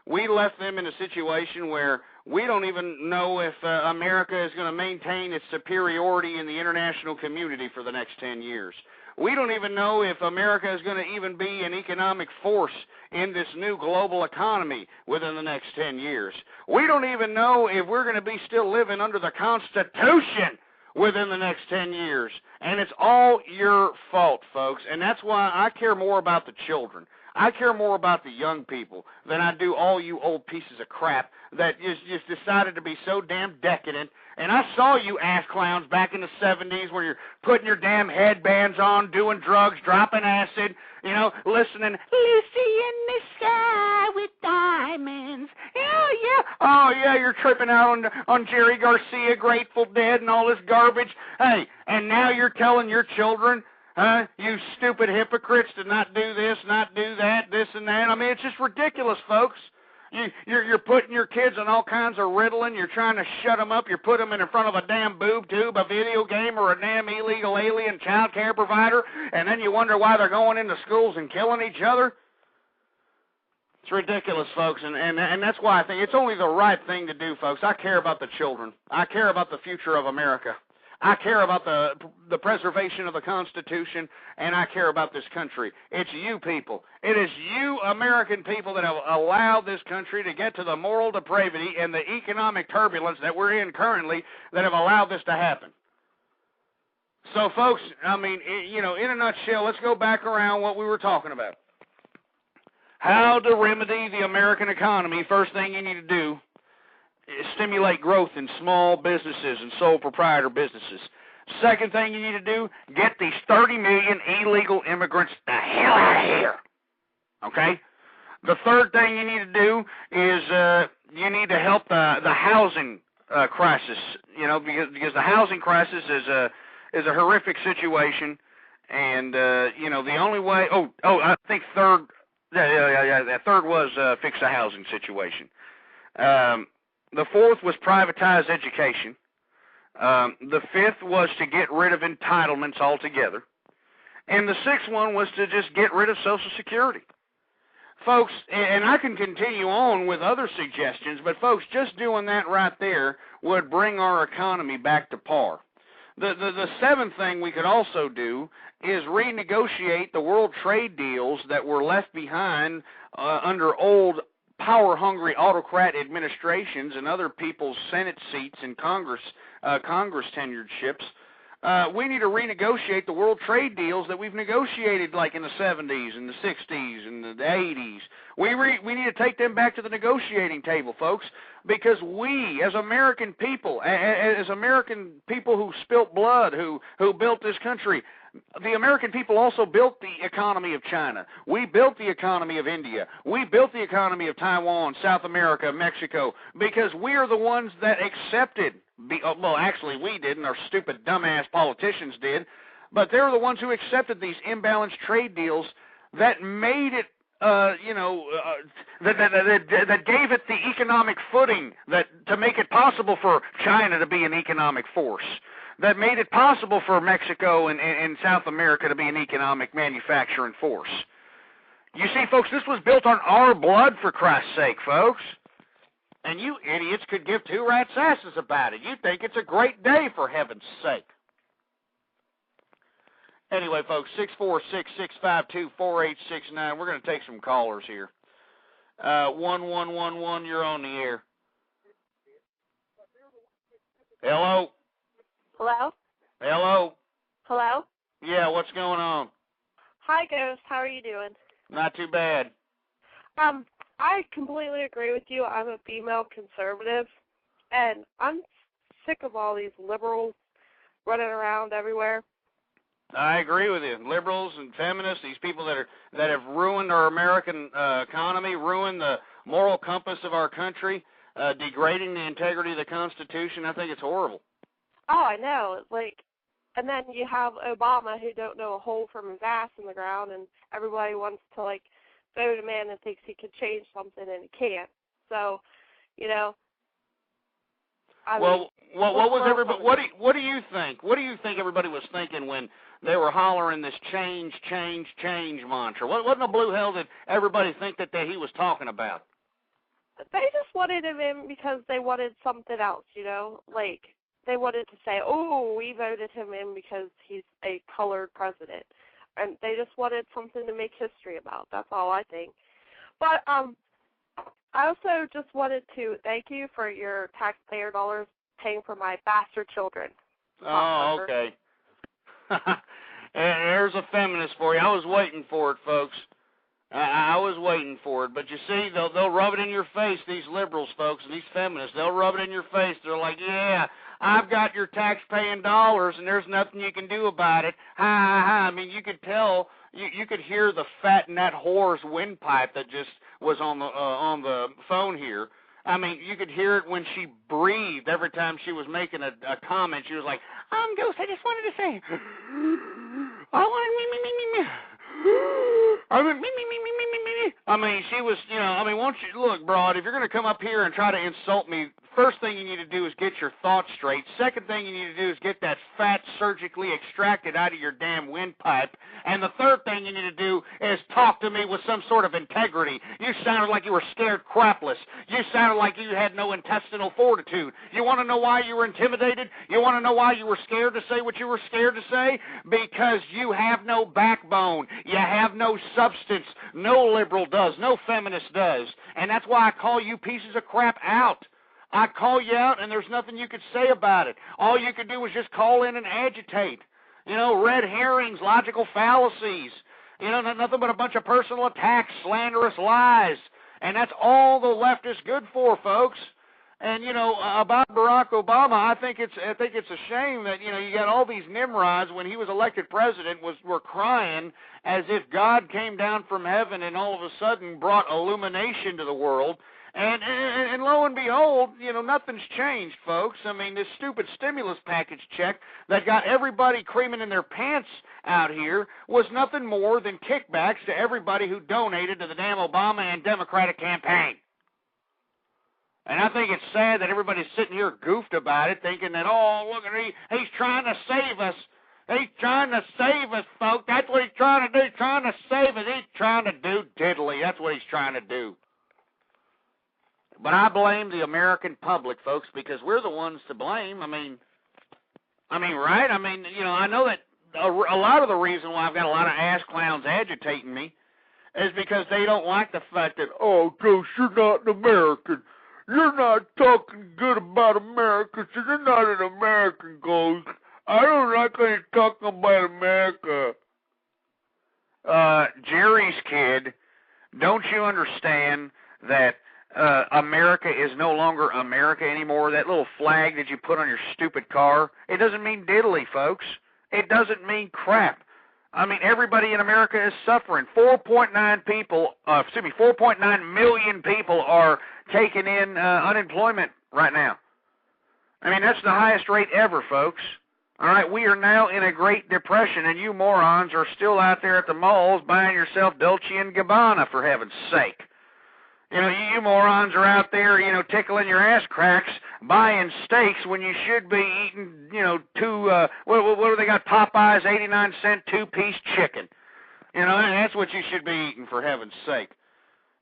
We left them in a situation where we don't even know if America is going to maintain its superiority in the international community for the next 10 years. We don't even know if America is going to even be an economic force in this new global economy within the next 10 years. We don't even know if we're going to be still living under the Constitution within the next 10 years. And it's all your fault, folks. And that's why I care more about the children. I care more about the young people than I do all you old pieces of crap that just decided to be so damn decadent. And I saw you ass clowns back in the 70s where you're putting your damn headbands on, doing drugs, dropping acid, you know, listening, Lucy in the sky with diamonds. Oh, yeah, you're tripping out on Jerry Garcia, Grateful Dead, and all this garbage. Hey, and now you're telling your children, you stupid hypocrites, to not do this, not do that, this and that. I mean, it's just ridiculous, folks. You're putting your kids on all kinds of Ritalin. You're trying to shut them up. You're putting them in front of a damn boob tube, a video game, or a damn illegal alien child care provider, and then you wonder why they're going into schools and killing each other. It's ridiculous, folks, and that's why I think it's only the right thing to do, folks. I care about the children. I care about the future of America. I care about the preservation of the Constitution, and I care about this country. It's you people. It is you American people that have allowed this country to get to the moral depravity and the economic turbulence that we're in currently that have allowed this to happen. So, folks, I mean, you know, in a nutshell, let's go back around what we were talking about. How to remedy the American economy. First thing you need to do, stimulate growth in small businesses and sole proprietor businesses. Second thing you need to do, get these 30 million illegal immigrants the hell out of here. Okay? The third thing you need to do is you need to help the housing crisis, because the housing crisis is a horrific situation, and the only way. I think third. Yeah. Third was fix the housing situation. The fourth was privatize education. The fifth was to get rid of entitlements altogether. And the sixth one was to just get rid of Social Security. Folks, and I can continue on with other suggestions, but folks, just doing that right there would bring our economy back to par. The seventh thing we could also do is renegotiate the world trade deals that were left behind under old power-hungry autocrat administrations and other people's Senate seats and Congress tenuredships. We need to renegotiate the world trade deals that we've negotiated like in the 70s and the 60s and the 80s. We need to take them back to the negotiating table, folks, because we, as American people, who spilt blood, who built this country, the American people also built the economy of China. We built the economy of India. We built the economy of Taiwan, South America, Mexico, because we are the ones that accepted. Well, actually, we didn't. Our stupid, dumbass politicians did. But they're the ones who accepted these imbalanced trade deals that made it, that gave it the economic footing to make it possible for China to be an economic force, that made it possible for Mexico and South America to be an economic manufacturing force. You see, folks, this was built on our blood, for Christ's sake, folks. And you idiots could give two rat's asses about it. You think it's a great day, for heaven's sake. Anyway, folks, 646-652-4869. We're going to take some callers here. 1111, you're on the air. Hello? Hello? Hello? Hello? Yeah, what's going on? Hi, Ghost. How are you doing? Not too bad. I completely agree with you. I'm a female conservative, and I'm sick of all these liberals running around everywhere. I agree with you. Liberals and feminists, these people that have ruined our American economy, ruined the moral compass of our country, degrading the integrity of the Constitution. I think it's horrible. Oh, I know. And then you have Obama, who don't know a hole from his ass in the ground, and everybody wants to vote him in and thinks he could change something, and he can't. So, what was everybody? What do you think? What do you think everybody was thinking when they were hollering this change mantra? What in the blue hell did everybody think that he was talking about? They just wanted him in because they wanted something else, they wanted to say, oh, we voted him in because he's a colored president. And they just wanted something to make history about. That's all I think. But I also just wanted to thank you for your taxpayer dollars paying for my bastard children. Oh, okay. There's a feminist for you. I was waiting for it, folks. I was waiting for it. But you see, they'll rub it in your face, these liberals, folks, and these feminists. They'll rub it in your face. They're like, yeah, I've got your tax-paying dollars, and there's nothing you can do about it. Ha, ha, ha. I mean, you could tell, you could hear the fat in that whore's windpipe that just was on the phone here. I mean, you could hear it when she breathed every time she was making a comment. She was like, Ghost, I just wanted to say, I wanted me. I mean, me. I mean, she was, won't you, look, broad, if you're going to come up here and try to insult me, first thing you need to do is get your thoughts straight. Second thing you need to do is get that fat surgically extracted out of your damn windpipe. And the third thing you need to do is talk to me with some sort of integrity. You sounded like you were scared crapless. You sounded like you had no intestinal fortitude. You want to know why you were intimidated? You want to know why you were scared to say what you were scared to say? Because you have no backbone. You have no substance. No liberal does. No feminist does. And that's why I call you pieces of crap out. I call you out, and there's nothing you could say about it. All you could do is just call in and agitate. Red herrings, logical fallacies. Nothing but a bunch of personal attacks, slanderous lies. And that's all the left is good for, folks. And, about Barack Obama, I think it's a shame that, you got all these Nimrods when he was elected president were crying as if God came down from heaven and all of a sudden brought illumination to the world. And lo and behold, nothing's changed, folks. I mean, this stupid stimulus package check that got everybody creaming in their pants out here was nothing more than kickbacks to everybody who donated to the damn Obama and Democratic campaign. And I think it's sad that everybody's sitting here goofed about it, thinking that, oh, look at he's trying to save us. He's trying to save us, folks. That's what he's trying to do. He's trying to save us. He's trying to do diddly. That's what he's trying to do. But I blame the American public, folks, because we're the ones to blame. I mean, right? I mean, I know that a lot of the reason why I've got a lot of ass clowns agitating me is because they don't like the fact that, oh, Ghost, you're not an American. You're not talking good about America, so you're not an American, Ghost. I don't like when you're talking about America. Jerry's kid, don't you understand that America is no longer America anymore? That little flag that you put on your stupid car, it doesn't mean diddly, folks. It doesn't mean crap. I mean, everybody in America is suffering. 4.9 million people are taking in unemployment right now. I mean, that's the highest rate ever, folks. All right, we are now in a Great Depression, and you morons are still out there at the malls buying yourself Dolce & Gabbana, for heaven's sake. You morons are out there, tickling your ass cracks, buying steaks when you should be eating, what do they got, Popeyes, 89-cent two-piece chicken. That's what you should be eating, for heaven's sake.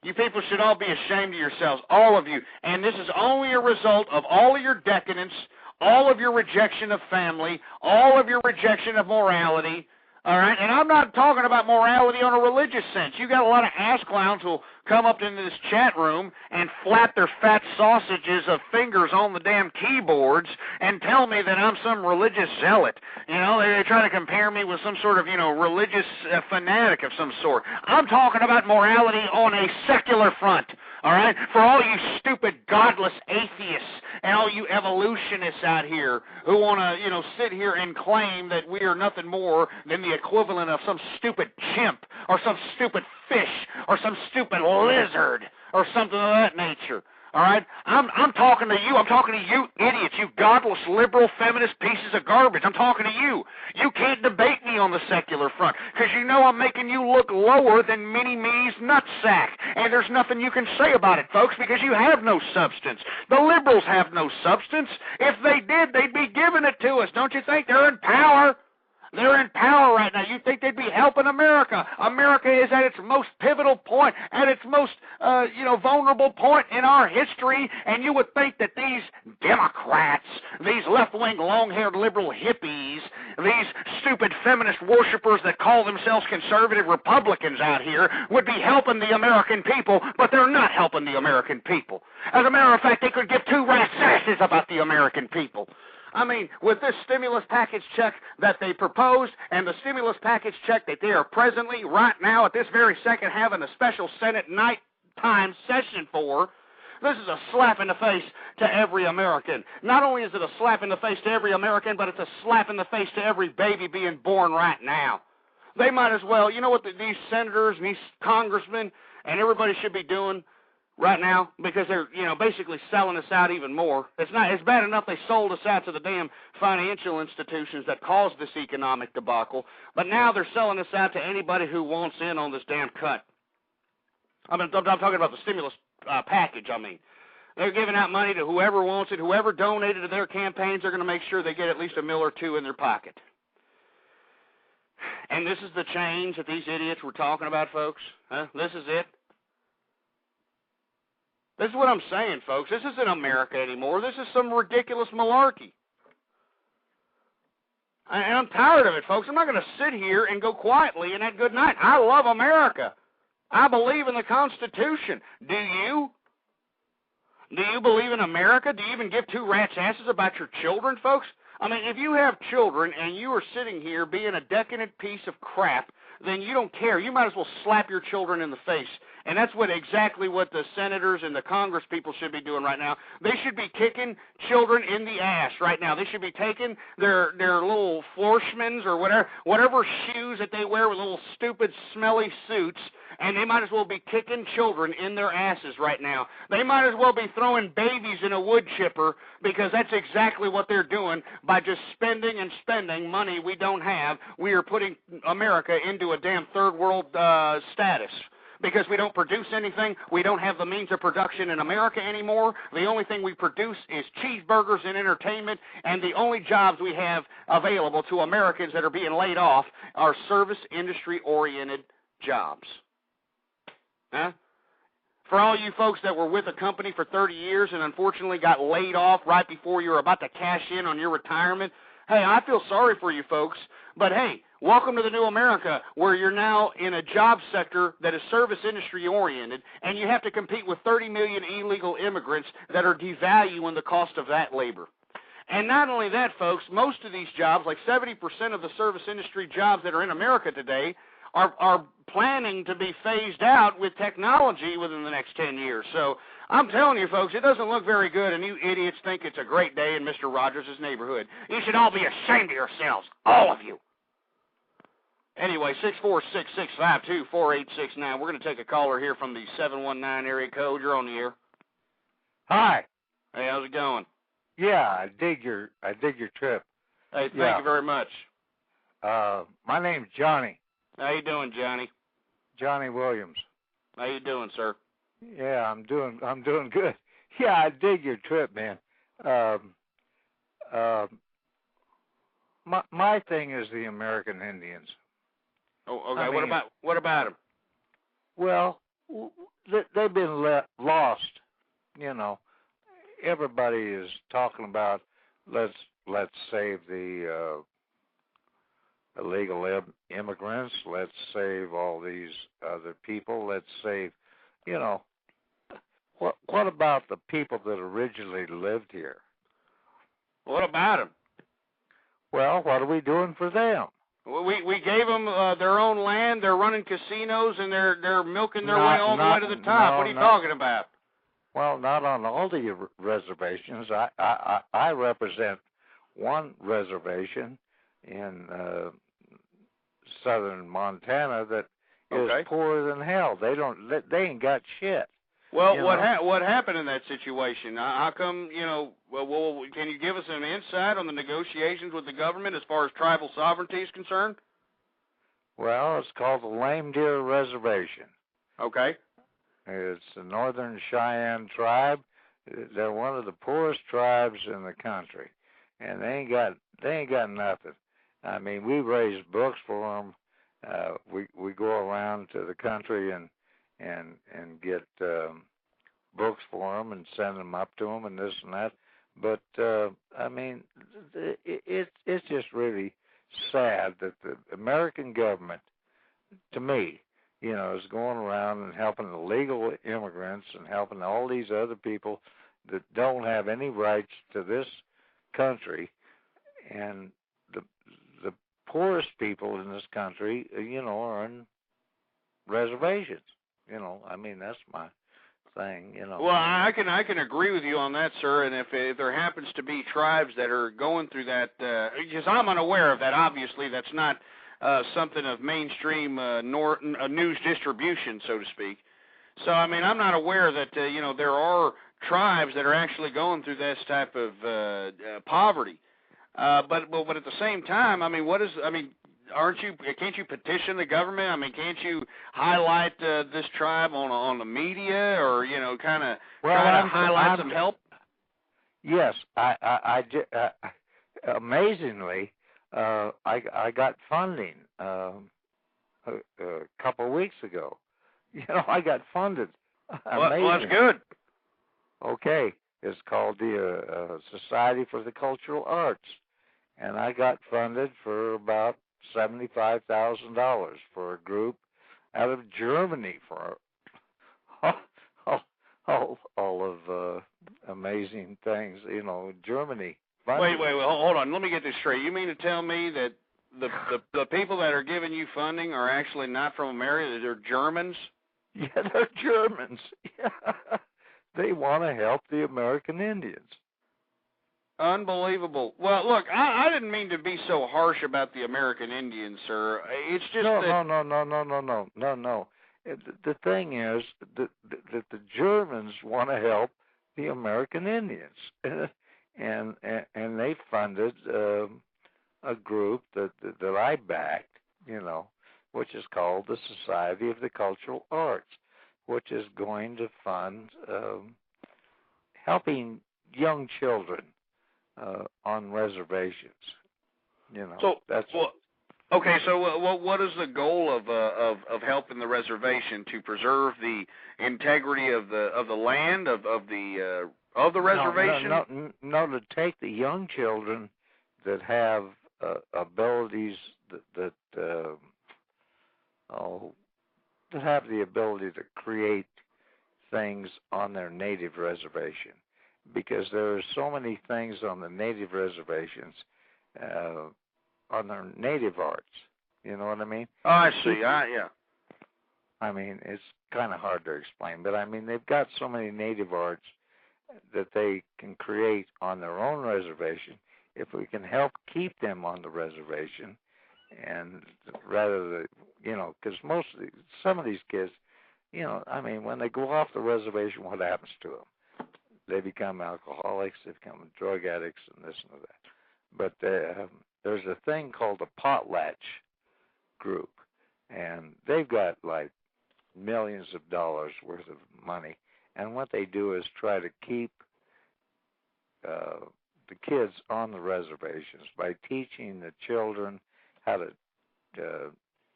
You people should all be ashamed of yourselves, all of you. And this is only a result of all of your decadence, all of your rejection of family, all of your rejection of morality. All right, and I'm not talking about morality on a religious sense. You got a lot of ass clowns who'll come up into this chat room and flap their fat sausages of fingers on the damn keyboards and tell me that I'm some religious zealot. They try to compare me with some sort of, religious fanatic of some sort. I'm talking about morality on a secular front. All right, for all you stupid, godless atheists and all you evolutionists out here who want to, sit here and claim that we are nothing more than the equivalent of some stupid chimp or some stupid fish or some stupid lizard or something of that nature. All right? I'm talking to you. I'm talking to you idiots, you godless, liberal, feminist pieces of garbage. I'm talking to you. You can't debate me on the secular front because I'm making you look lower than Mini-Me's nutsack. And there's nothing you can say about it, folks, because you have no substance. The liberals have no substance. If they did, they'd be giving it to us. Don't you think? They're in power. They're in power right now. You think they'd be helping America? America is at its most pivotal point, at its most, vulnerable point in our history, and you would think that these Democrats, these left-wing, long-haired liberal hippies, these stupid feminist worshipers that call themselves conservative Republicans out here would be helping the American people, but they're not helping the American people. As a matter of fact, they could give two rat's asses about the American people. I mean, with this stimulus package check that they proposed and the stimulus package check that they are presently, right now, at this very second, having a special Senate nighttime session for, this is a slap in the face to every American. Not only is it a slap in the face to every American, but it's a slap in the face to every baby being born right now. They might as well, what these senators and these congressmen and everybody should be doing right now, because they're, basically selling us out even more. It's bad enough they sold us out to the damn financial institutions that caused this economic debacle, but now they're selling us out to anybody who wants in on this damn cut. I'm talking about the stimulus package, They're giving out money to whoever wants it. Whoever donated to their campaigns, they're going to make sure they get at least $1 or $2 in their pocket. And this is the change that these idiots were talking about, folks. This is it. This is what I'm saying, folks. This isn't America anymore. This is some ridiculous malarkey. And I'm tired of it, folks. I'm not going to sit here and go quietly and have good night. I love America. I believe in the Constitution. Do you? Do you believe in America? Do you even give two rat's asses about your children, folks? If you have children and you are sitting here being a decadent piece of crap then you don't care. You might as well slap your children in the face. And that's exactly what the senators and the Congress people should be doing right now. They should be kicking children in the ass right now. They should be taking their little Florschmans or whatever shoes that they wear with little stupid smelly suits, and they might as well be kicking children in their asses right now. They might as well be throwing babies in a wood chipper, because that's exactly what they're doing by just spending and spending money we don't have. We are putting America into a damn third world status. Because we don't produce anything, we don't have the means of production in America anymore. The only thing we produce is cheeseburgers and entertainment, and the only jobs we have available to Americans that are being laid off are service industry-oriented jobs. Huh? For all you folks that were with a company for 30 years and unfortunately got laid off right before you were about to cash in on your retirement, hey, I feel sorry for you folks, but hey, welcome to the new America, where you're now in a job sector that is service industry oriented, and you have to compete with 30 million illegal immigrants that are devaluing the cost of that labor. And not only that, folks, most of these jobs, like 70% of the service industry jobs that are in America today, are planning to be phased out with technology within the next 10 years. So I'm telling you, folks, it doesn't look very good, and you idiots think it's a great day in Mr. Rogers' neighborhood. You should all be ashamed of yourselves, all of you. Anyway, 646-652-4869. We're going to take a caller here from the 719 area code. You're on the air. Hi. Hey, how's it going? Yeah, I dig your trip. Hey, thank you very much. My name's Johnny. How you doing, Johnny? Johnny Williams. How you doing, sir? Yeah, I'm doing good. Yeah, I dig your trip, man. My thing is the American Indians. Oh, okay. I mean, what about them? Well, they've been lost. You know, everybody is talking about let's save the illegal immigrants. Let's save all these other people. Let's save, you know, what about the people that originally lived here? What about them? Well, what are we doing for them? We gave them their own land. They're running casinos, and they're milking their way all the way to the top. No, what are you talking about? Well, not on all the reservations. I represent one reservation in southern Montana that is poorer than hell. They ain't got shit. Well, what happened in that situation? How come, well, can you give us an insight on the negotiations with the government as far as tribal sovereignty is concerned? Well, it's called the Lame Deer Reservation. Okay. It's the Northern Cheyenne tribe. They're one of the poorest tribes in the country, and they ain't got nothing. I mean, we raise books for them. We go around to the country and get books for them and send them up to them and this and that. But I mean, it's just really sad that the American government, to me, is going around and helping illegal immigrants and helping all these other people that don't have any rights to this country, and the poorest people in this country, are on reservations. I mean, that's my thing, Well, I can agree with you on that, sir. And if there happens to be tribes that are going through that, because I'm unaware of that. Obviously, that's not something of mainstream news distribution, so to speak. So, I mean, I'm not aware that there are tribes that are actually going through this type of poverty. But at the same time, I mean, can't you petition the government? I mean, can't you highlight this tribe on the media, or kind of try to highlight some help? Yes, I amazingly, I got funding a couple of weeks ago. I got funded. Well, that's good. Okay, it's called the Society for the Cultural Arts, and I got funded for about $75,000 for a group out of Germany for all of amazing things, Germany. Wait, hold on. Let me get this straight. You mean to tell me that the people that are giving you funding are actually not from America. They're Germans. Yeah, they're Germans. Yeah. They want to help the American Indians. Unbelievable. Well, look, I didn't mean to be so harsh about the American Indians, sir. It's just No. The thing is that the Germans want to help the American Indians, and they funded a group that I backed, which is called the Society of the Cultural Arts, which is going to fund helping young children on reservations. So that's okay. So what is the goal of helping the reservation to preserve the integrity of the land of the reservation? No, to take the young children that have abilities that have the ability to create things on their native reservation, because there are so many things on the native reservations, on their native arts. You know what I mean? Oh, I see. Yeah. I mean, it's kind of hard to explain, but I mean, they've got so many native arts that they can create on their own reservation. If we can help keep them on the reservation, and rather than, because some of these kids, I mean, when they go off the reservation, what happens to them? They become alcoholics, they become drug addicts, and this and that. But there's a thing called the Potlatch group, and they've got like millions of dollars worth of money, and what they do is try to keep the kids on the reservations by teaching the children how to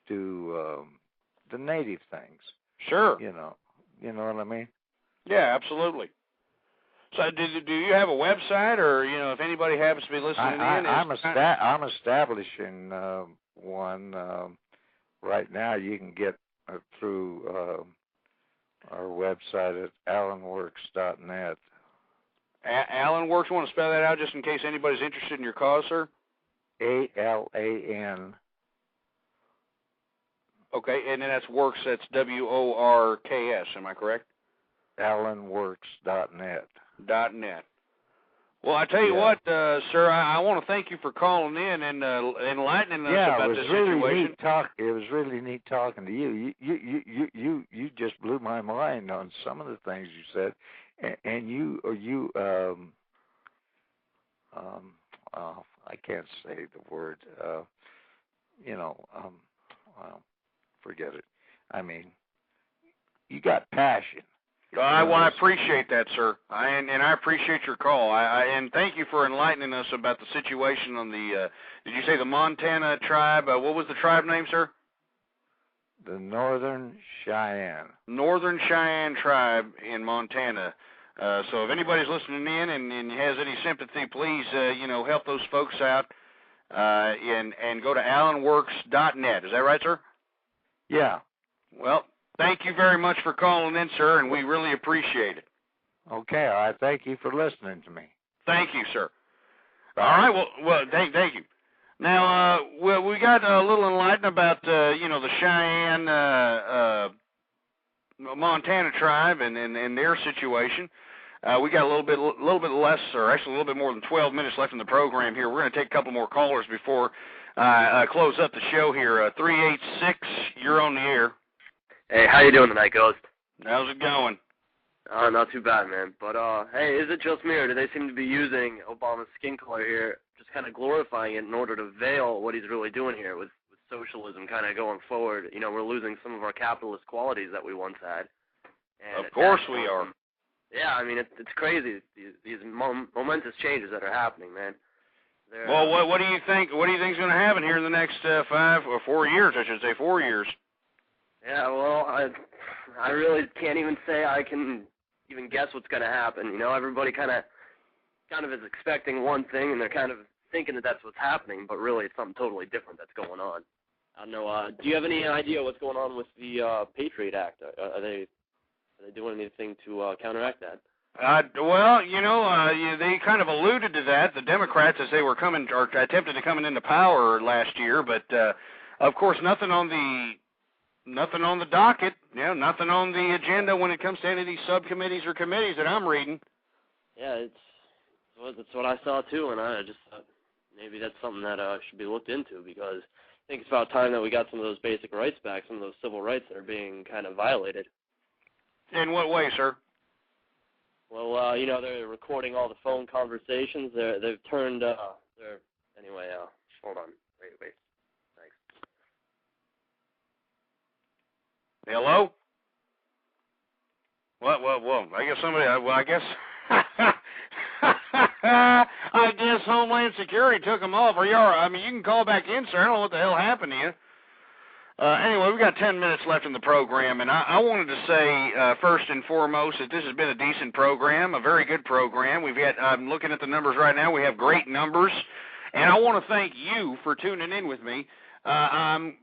do the native things. Sure. You know what I mean? Yeah, absolutely. So do you have a website, or if anybody happens to be listening I'm establishing one right now. You can get through our website at allenworks.net. Allenworks, want to spell that out just in case anybody's interested in your cause, sir? ALAN. Okay, and then that's Works, that's WORKS, am I correct? allenworks.net. .net. Well, I tell you what, sir, I want to thank you for calling in and enlightening us about this situation. It was really neat talking to you. You just blew my mind on some of the things you said, and I can't say the word. Forget it. I mean, you got passion. Well, I appreciate that, sir. And I appreciate your call. And thank you for enlightening us about the situation on the, did you say the Montana tribe? What was the tribe name, sir? The Northern Cheyenne. Northern Cheyenne tribe in Montana. So if anybody's listening in and has any sympathy, please, help those folks out and go to allenworks.net. Is that right, sir? Yeah. Well, thank you very much for calling in, sir, and we really appreciate it. Okay, I thank you for listening to me. Thank you, sir. All right, well, thank you. Now, we got a little enlightened about, the Cheyenne, Montana tribe and their situation. We got a little bit less, or actually a little bit more than 12 minutes left in the program here. We're going to take a couple more callers before close up the show here. 386, you're on the air. Hey, how you doing tonight, Ghost? How's it going? Not too bad, man. But, hey, is it just me, or do they seem to be using Obama's skin color here, just kind of glorifying it in order to veil what he's really doing here with socialism kind of going forward? We're losing some of our capitalist qualities that we once had. And of course we are. Yeah, I mean, it's crazy, these momentous changes that are happening, man. Well, what do you think? What do you think is going to happen here in the next 5 or 4 years? I should say 4 years. Yeah, well, I really can't even say I can even guess what's going to happen. Everybody kind of is expecting one thing, and they're kind of thinking that that's what's happening, but really it's something totally different that's going on. I don't know. Do you have any idea what's going on with the Patriot Act? Are they doing anything to counteract that? Well, they kind of alluded to that, the Democrats, as they were coming or attempted to come into power last year, but of course nothing on the docket, nothing on the agenda when it comes to any of these subcommittees or committees that I'm reading. Yeah, that's what I saw too, and I just thought maybe that's something that should be looked into, because I think it's about time that we got some of those basic rights back, some of those civil rights that are being kind of violated. In what way, sir? Well, they're recording all the phone conversations. They've turned. Anyway. Hold on. Wait. Thanks. Hello? Well. I guess somebody. I guess. I guess Homeland Security took them off. You can call back in, sir. I don't know what the hell happened to you. Anyway, we've got 10 minutes left in the program, and I wanted to say first and foremost that this has been a decent program, a very good program. I'm looking at the numbers right now. We have great numbers, and I want to thank you for tuning in with me. I'm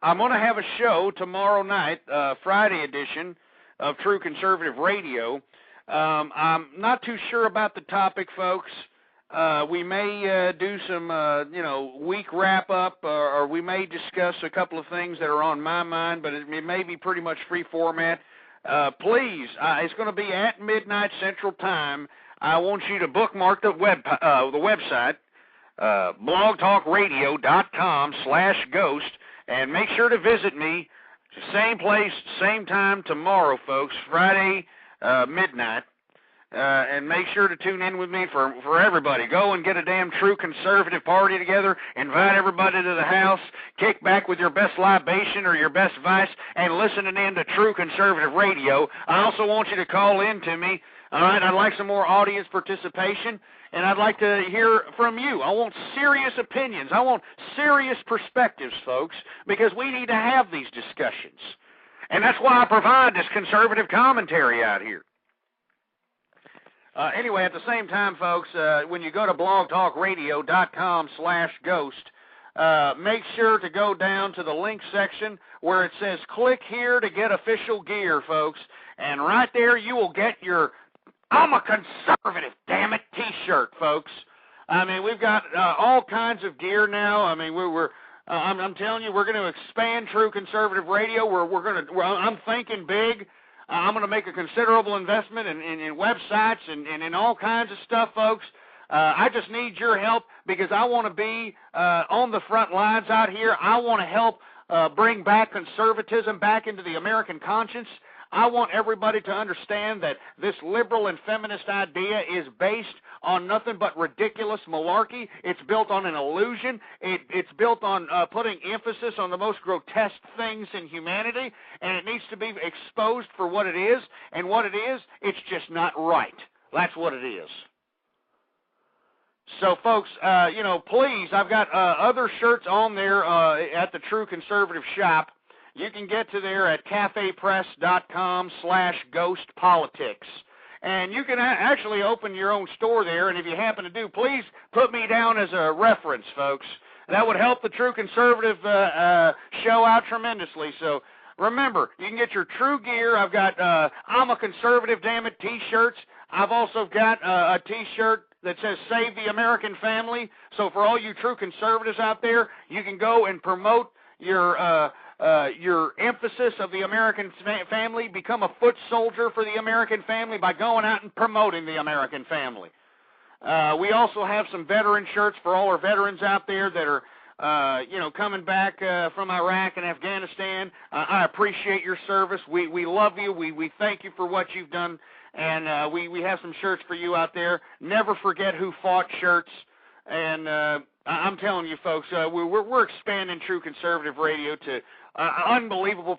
going to have a show tomorrow night, Friday edition of True Conservative Radio. I'm not too sure about the topic, folks. We may do some, week wrap-up, or we may discuss a couple of things that are on my mind, but it may be pretty much free format. Please, it's going to be at midnight Central Time. I want you to bookmark the website, blogtalkradio.com/ghost, and make sure to visit me. Same place, same time tomorrow, folks, Friday midnight. And make sure to tune in with me for everybody. Go and get a damn true conservative party together. Invite everybody to the house. Kick back with your best libation or your best vice and listening in to True Conservative Radio. I also want you to call in to me. All right, I'd like some more audience participation, and I'd like to hear from you. I want serious opinions. I want serious perspectives, folks, because we need to have these discussions. And that's why I provide this conservative commentary out here. Anyway, at the same time, folks, when you go to blogtalkradio.com/ghost, make sure to go down to the link section where it says click here to get official gear, folks. And right there you will get your I'm a conservative, damn it, t-shirt, folks. We've got all kinds of gear now. I'm telling you, we're going to expand True Conservative Radio. I'm thinking big. I'm going to make a considerable investment in websites and in all kinds of stuff, folks. I just need your help because I want to be on the front lines out here. I want to help bring back conservatism back into the American conscience. I want everybody to understand that this liberal and feminist idea is based on nothing but ridiculous malarkey. It's built on an illusion. It's built on putting emphasis on the most grotesque things in humanity, and it needs to be exposed for what it is. And what it is, it's just not right. That's what it is. So, folks, please, I've got other shirts on there at the True Conservative shop. You can get to there at cafepress.com/ghostpolitics. And you can actually open your own store there, and if you happen to do, please put me down as a reference, folks. That would help the True Conservative show out tremendously. So remember, you can get your true gear. I've got I'm a Conservative, damn it, t-shirts. I've also got a t-shirt that says Save the American Family. So for all you true conservatives out there, you can go and promote your emphasis of the American family, become a foot soldier for the American family by going out and promoting the American family. We also have some veteran shirts for all our veterans out there that are, coming back from Iraq and Afghanistan. I appreciate your service. We love you. We thank you for what you've done, and we have some shirts for you out there. Never forget who fought shirts, and I'm telling you, folks, we're expanding True Conservative Radio to unbelievable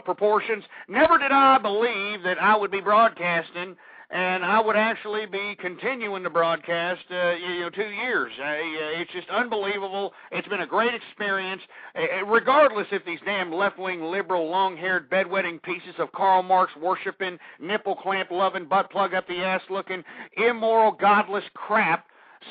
proportions. Never did I believe that I would be broadcasting, and I would actually be continuing to broadcast, 2 years. It's just unbelievable. It's been a great experience, regardless if these damn left-wing, liberal, long-haired, bedwetting pieces of Karl Marx worshiping, nipple clamp loving, butt plug up the ass looking, immoral, godless crap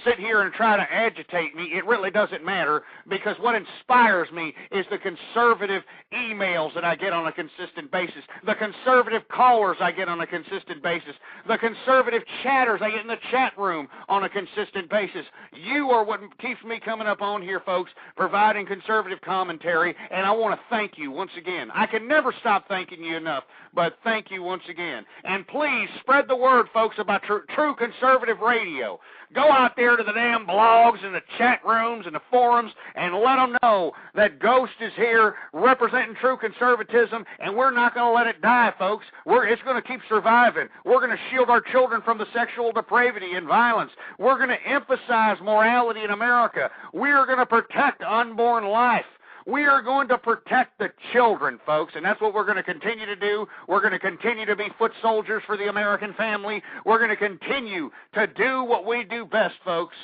sit here and try to agitate me, it really doesn't matter, because what inspires me is the conservative emails that I get on a consistent basis, the conservative callers I get on a consistent basis, the conservative chatters I get in the chat room on a consistent basis. You are what keeps me coming up on here, folks, providing conservative commentary, and I want to thank you once again. I can never stop thanking you enough, but thank you once again. And please spread the word, folks, about true conservative radio. Go out there to the damn blogs and the chat rooms and the forums and let them know that Ghost is here representing true conservatism, and we're not going to let it die, folks. It's going to keep surviving. We're going to shield our children from the sexual depravity and violence. We're going to emphasize morality in America. We are going to protect unborn life. We are going to protect the children, folks, and that's what we're going to continue to do. We're going to continue to be foot soldiers for the American family. We're going to continue to do what we do best, folks,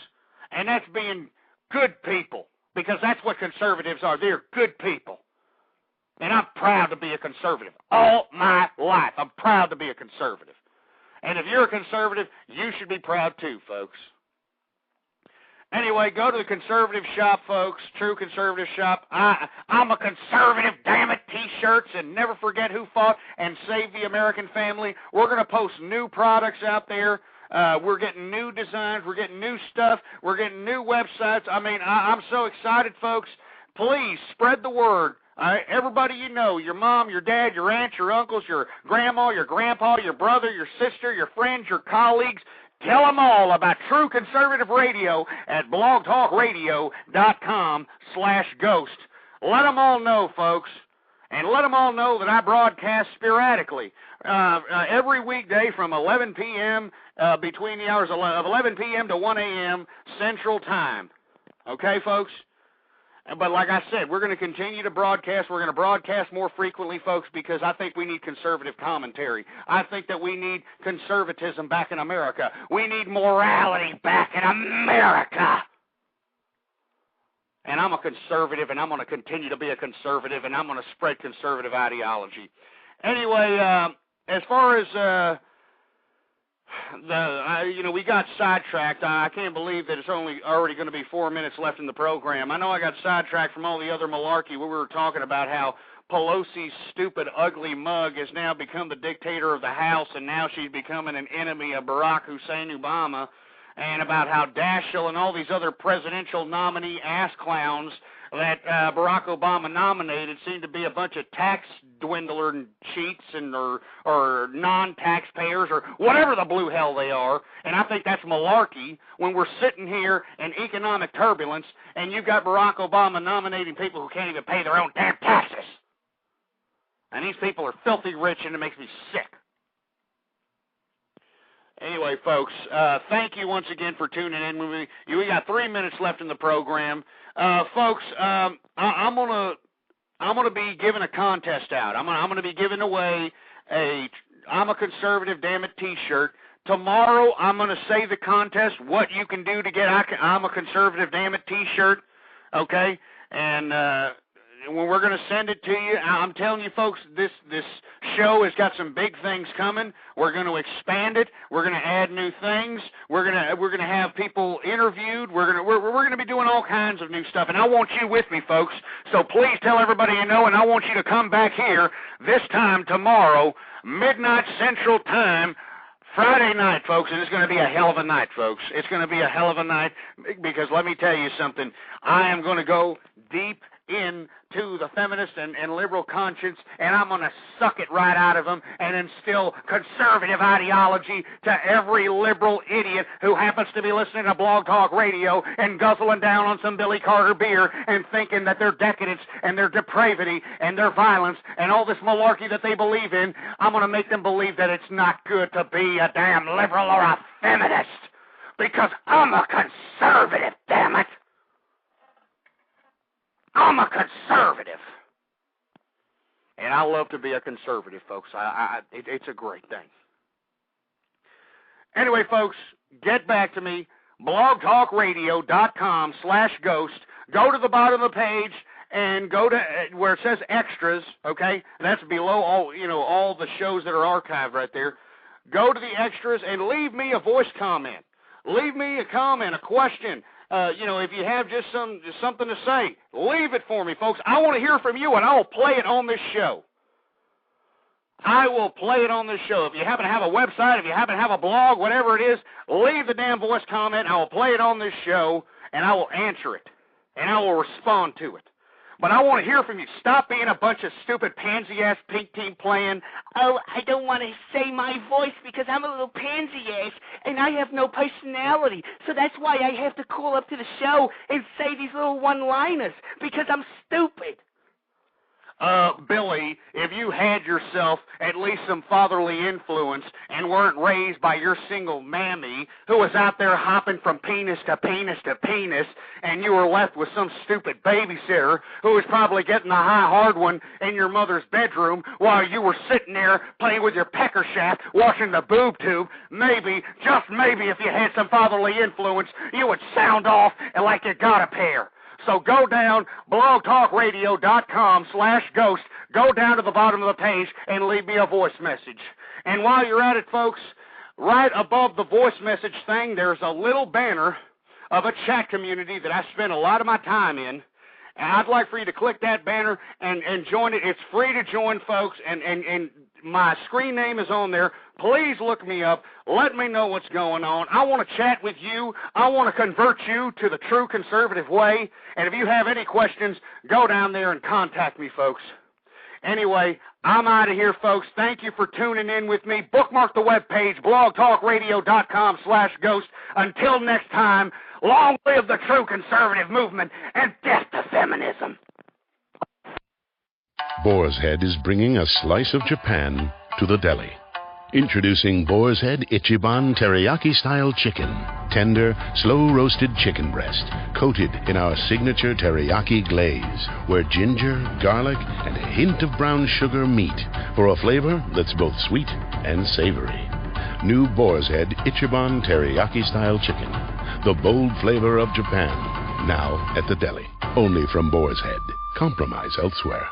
and that's being good people, because that's what conservatives are. They're good people, and I'm proud to be a conservative. All my life, I'm proud to be a conservative, and if you're a conservative, you should be proud too, folks. Anyway, go to the conservative shop, folks, true conservative shop. I'm a conservative, damn it, T-shirts, and never forget who fought and saved the American family. We're going to post new products out there. We're getting new designs. We're getting new stuff. We're getting new websites. I mean, I'm so excited, folks. Please spread the word. Everybody you know, your mom, your dad, your aunts, your uncles, your grandma, your grandpa, your brother, your sister, your friends, your colleagues, tell them all about True Conservative Radio at blogtalkradio.com/ghost. Let them all know, folks, and let them all know that I broadcast sporadically every weekday from 11 p.m. Between the hours of 11 p.m. to 1 a.m. Central Time. Okay, folks? But like I said, we're going to continue to broadcast. We're going to broadcast more frequently, folks, because I think we need conservative commentary. I think that we need conservatism back in America. We need morality back in America. And I'm a conservative, and I'm going to continue to be a conservative, and I'm going to spread conservative ideology. Anyway, as far as we got sidetracked. I can't believe that it's already going to be 4 minutes left in the program. I know I got sidetracked from all the other malarkey where we were talking about how Pelosi's stupid, ugly mug has now become the dictator of the House, and now she's becoming an enemy of Barack Hussein Obama, and about how Daschle and all these other presidential nominee ass clowns that Barack Obama nominated seem to be a bunch of tax dwindler and cheats and or non-taxpayers or whatever the blue hell they are. And I think that's malarkey when we're sitting here in economic turbulence and you've got Barack Obama nominating people who can't even pay their own damn taxes. And these people are filthy rich, and it makes me sick. Anyway, folks, thank you once again for tuning in. We got 3 minutes left in the program. Folks, I'm gonna be giving a contest out. I'm gonna be giving away a "I'm a Conservative, Damn It" T-shirt. Tomorrow, I'm gonna say the contest, what you can do to get "I'm a Conservative, Damn It" T-shirt. Okay, and when we're going to send it to you, I'm telling you, folks, this show has got some big things coming. We're going to expand it. We're going to add new things. We're going to have people interviewed. We're going to be doing all kinds of new stuff, and I want you with me, folks. So please tell everybody you know, and I want you to come back here this time tomorrow, midnight Central Time. Friday night, folks, and it's going to be a hell of a night, folks. It's going to be a hell of a night because let me tell you something. I am going to go deep into the feminist and liberal conscience, and I'm going to suck it right out of them and instill conservative ideology to every liberal idiot who happens to be listening to Blog Talk Radio and guzzling down on some Billy Carter beer and thinking that their decadence and their depravity and their violence and all this malarkey that they believe in, I'm going to make them believe that it's not good to be a damn liberal or a feminist because I'm a conservative, damn it. I'm a conservative. And I love to be a conservative, folks. It's a great thing. Anyway, folks, get back to me. blogtalkradio.com/ghost. Go to the bottom of the page and go to where it says extras, okay? That's below all the shows that are archived right there. Go to the extras and leave me a voice comment. Leave me a comment, a question. If you have just something to say, leave it for me, folks. I want to hear from you, and I will play it on this show. I will play it on this show. If you happen to have a website, if you happen to have a blog, whatever it is, leave the damn voice comment. I will play it on this show, and I will answer it, and I will respond to it. But I want to hear from you. Stop being a bunch of stupid pansy-ass pink team playing. Oh, I don't want to say my voice because I'm a little pansy-ass, and I have no personality. So that's why I have to call up to the show and say these little one-liners, because I'm stupid. Billy, if you had yourself at least some fatherly influence and weren't raised by your single mammy who was out there hopping from penis to penis to penis, and you were left with some stupid babysitter who was probably getting the high hard one in your mother's bedroom while you were sitting there playing with your pecker shaft watching the boob tube, maybe, just maybe, if you had some fatherly influence, you would sound off like you got a pair. So go down, blogtalkradio.com/ghost, go down to the bottom of the page and leave me a voice message. And while you're at it, folks, right above the voice message thing, there's a little banner of a chat community that I spend a lot of my time in. And I'd like for you to click that banner and join it. It's free to join, folks, and my screen name is on there. Please look me up. Let me know what's going on. I want to chat with you. I want to convert you to the true conservative way. And if you have any questions, go down there and contact me, folks. Anyway, I'm out of here, folks. Thank you for tuning in with me. Bookmark the webpage, blogtalkradio.com/ghost. Until next time, long live the true conservative movement and death to feminism. Boar's Head is bringing a slice of Japan to the deli. Introducing Boar's Head Ichiban Teriyaki-style chicken. Tender, slow-roasted chicken breast, coated in our signature teriyaki glaze, where ginger, garlic, and a hint of brown sugar meet for a flavor that's both sweet and savory. New Boar's Head Ichiban Teriyaki-style chicken. The bold flavor of Japan. Now at the deli. Only from Boar's Head. Compromise elsewhere.